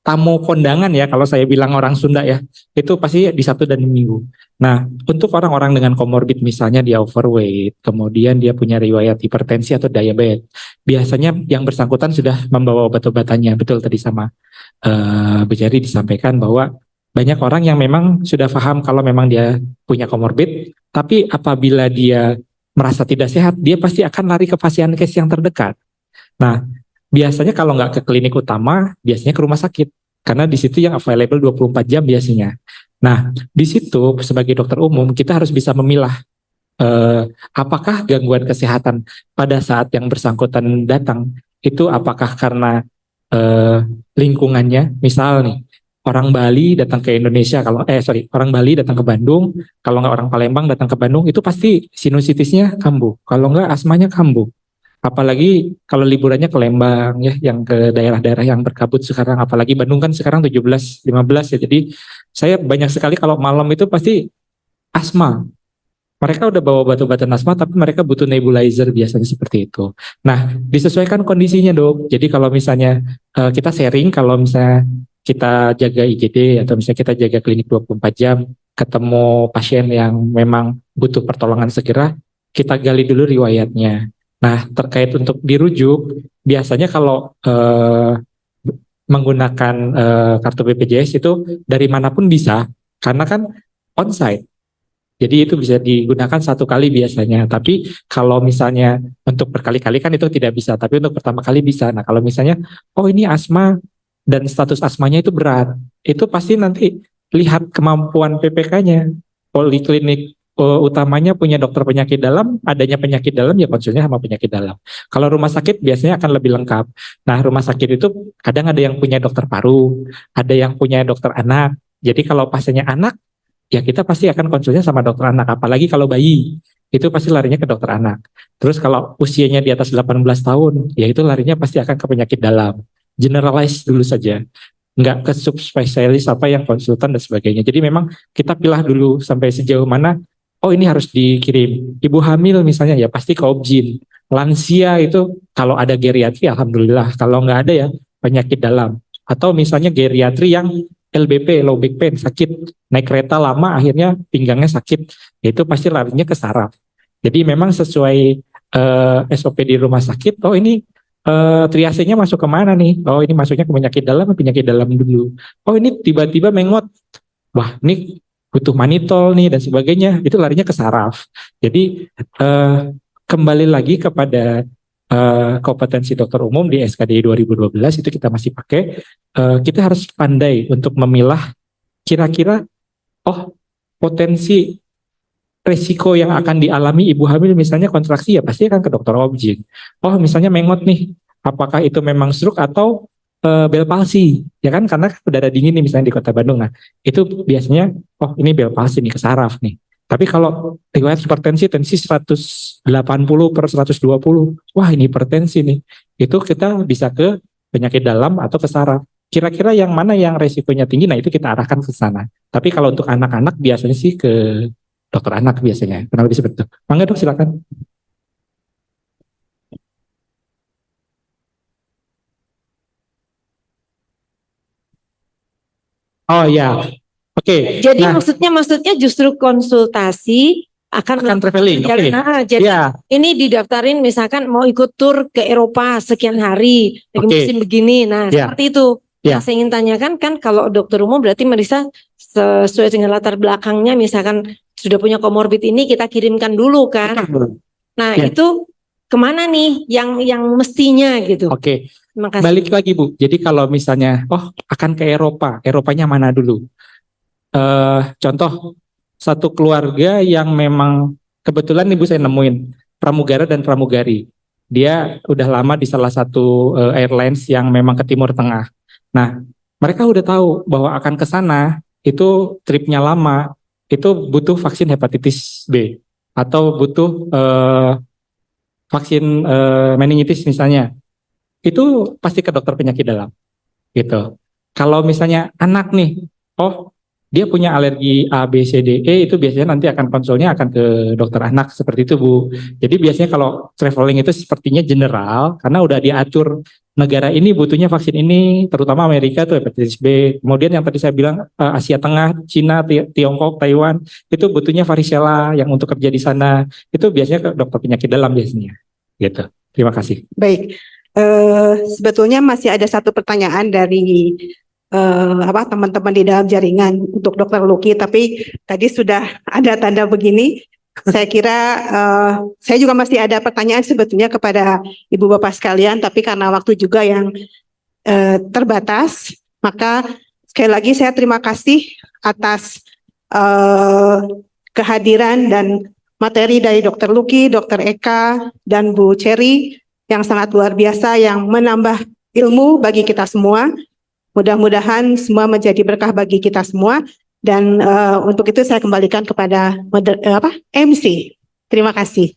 tamu kondangan ya, kalau saya bilang orang Sunda ya, itu pasti di Sabtu dan Minggu. Nah, untuk orang-orang dengan komorbid misalnya dia overweight, kemudian dia punya riwayat hipertensi atau diabetes, biasanya yang bersangkutan sudah membawa obat-obatannya. Betul tadi sama Bu Jari disampaikan bahwa banyak orang yang memang sudah paham kalau memang dia punya komorbid, tapi apabila dia merasa tidak sehat, dia pasti akan lari ke pasienkes yang terdekat. Nah, biasanya kalau nggak ke klinik utama, biasanya ke rumah sakit. Karena di situ yang available 24 jam biasanya. Nah, di situ sebagai dokter umum, kita harus bisa memilah apakah gangguan kesehatan pada saat yang bersangkutan datang, itu apakah karena lingkungannya, misal nih, orang Bali datang ke Indonesia, orang Bali datang ke Bandung, kalau nggak orang Palembang datang ke Bandung, itu pasti sinusitisnya kambuh, kalau nggak asmanya kambuh. Apalagi kalau liburannya ke Lembang ya, yang ke daerah-daerah yang berkabut sekarang, apalagi Bandung kan sekarang 17, 15 ya. Jadi saya banyak sekali kalau malam itu pasti asma. Mereka udah bawa obat-obatan asma tapi mereka butuh nebulizer biasanya seperti itu. Nah, disesuaikan kondisinya Dok. Jadi kalau misalnya kita sharing, kalau misalnya kita jaga IGD atau misalnya kita jaga klinik 24 jam, ketemu pasien yang memang butuh pertolongan segera, kita gali dulu riwayatnya. Nah, terkait untuk dirujuk, biasanya kalau menggunakan kartu BPJS itu dari manapun bisa, karena kan onsite. Jadi itu bisa digunakan satu kali biasanya. Tapi kalau misalnya untuk berkali-kali kan itu tidak bisa. Tapi untuk pertama kali bisa. Nah kalau misalnya, oh ini asma dan status asmanya itu berat, itu pasti nanti lihat kemampuan PPK-nya. Poliklinik utamanya punya dokter penyakit dalam, adanya penyakit dalam ya konsulnya sama penyakit dalam. Kalau rumah sakit biasanya akan lebih lengkap. Nah rumah sakit itu kadang ada yang punya dokter paru, ada yang punya dokter anak. Jadi kalau pasiennya anak, ya kita pasti akan konsulnya sama dokter anak. Apalagi kalau bayi, itu pasti larinya ke dokter anak. Terus kalau usianya di atas 18 tahun, ya itu larinya pasti akan ke penyakit dalam. Generalize dulu saja. Nggak ke subspesialis apa yang konsultan dan sebagainya. Jadi memang kita pilah dulu sampai sejauh mana, oh ini harus dikirim. Ibu hamil misalnya ya pasti ke Obgyn. Lansia itu kalau ada geriatri alhamdulillah. Kalau nggak ada ya penyakit dalam. Atau misalnya geriatri yang LBP, low back pain, sakit, naik kereta lama akhirnya pinggangnya sakit, itu pasti larinya ke saraf. Jadi memang sesuai SOP di rumah sakit, oh ini triasenya masuk ke mana nih? Oh ini masuknya ke penyakit dalam dulu. Oh ini tiba-tiba mengot, wah ini butuh manitol nih dan sebagainya, itu larinya ke saraf. Jadi kembali lagi kepada kompetensi dokter umum di SKDI 2012 itu kita masih pakai. Kita harus pandai untuk memilah kira-kira potensi resiko yang akan dialami ibu hamil misalnya kontraksi ya pasti akan ke dokter Obgyn. Oh misalnya mengot nih, apakah itu memang stroke atau bel palsi ya kan, karena udara dingin nih misalnya di kota Bandung. Nah itu biasanya ini bel palsi nih ke saraf nih. Tapi kalau riwayat hipertensi, tensi 180/120, wah ini hipertensi nih. Itu kita bisa ke penyakit dalam atau ke saraf. Kira-kira yang mana yang resikonya tinggi, nah itu kita arahkan ke sana. Tapi kalau untuk anak-anak biasanya sih ke dokter anak biasanya. Kenapa disebut itu? Mangga Dok, silakan. Oh ya, oke. Jadi Nah, maksudnya justru konsultasi Akan traveling, oke. Nah, jadi Ya, ini didaftarin misalkan mau ikut tur ke Eropa sekian hari lagi Oke. musim begini. Nah, Ya. seperti itu. Ya. Yang saya ingin tanyakan kan kalau dokter umum berarti merisa sesuai dengan latar belakangnya misalkan sudah punya komorbid ini kita kirimkan dulu kan. Nah, Ya. itu kemana nih yang mestinya gitu. oke. Terima kasih. Balik lagi Bu, jadi kalau misalnya, akan ke Eropa, Eropanya mana dulu? Contoh, satu keluarga yang memang, kebetulan Ibu saya nemuin, pramugara dan pramugari. Dia udah lama di salah satu airlines yang memang ke Timur Tengah. Nah, mereka udah tahu bahwa akan ke sana, itu tripnya lama, itu butuh vaksin hepatitis B, atau butuh vaksin meningitis misalnya. Itu pasti ke dokter penyakit dalam gitu. Kalau misalnya anak nih, dia punya alergi A, B, C, D, E, itu biasanya nanti akan konsulnya akan ke dokter anak seperti itu Bu. Jadi biasanya kalau traveling itu sepertinya general karena udah diatur negara ini butuhnya vaksin ini, terutama Amerika tuh hepatitis B. Kemudian yang tadi saya bilang Asia Tengah, Cina, Tiongkok, Taiwan itu butuhnya varicella yang untuk kerja di sana. Itu biasanya ke dokter penyakit dalam biasanya. Gitu. Terima kasih. Baik. Sebetulnya masih ada satu pertanyaan dari teman-teman di dalam jaringan untuk Dokter Luki, tapi tadi sudah ada tanda begini. Saya kira saya juga masih ada pertanyaan sebetulnya kepada Ibu Bapak sekalian, tapi karena waktu juga yang terbatas, maka sekali lagi saya terima kasih atas kehadiran dan materi dari Dokter Luki, Dokter Eka, dan Bu Cherry yang sangat luar biasa yang menambah ilmu bagi kita semua. Mudah-mudahan semua menjadi berkah bagi kita semua dan untuk itu saya kembalikan kepada MC. Terima kasih.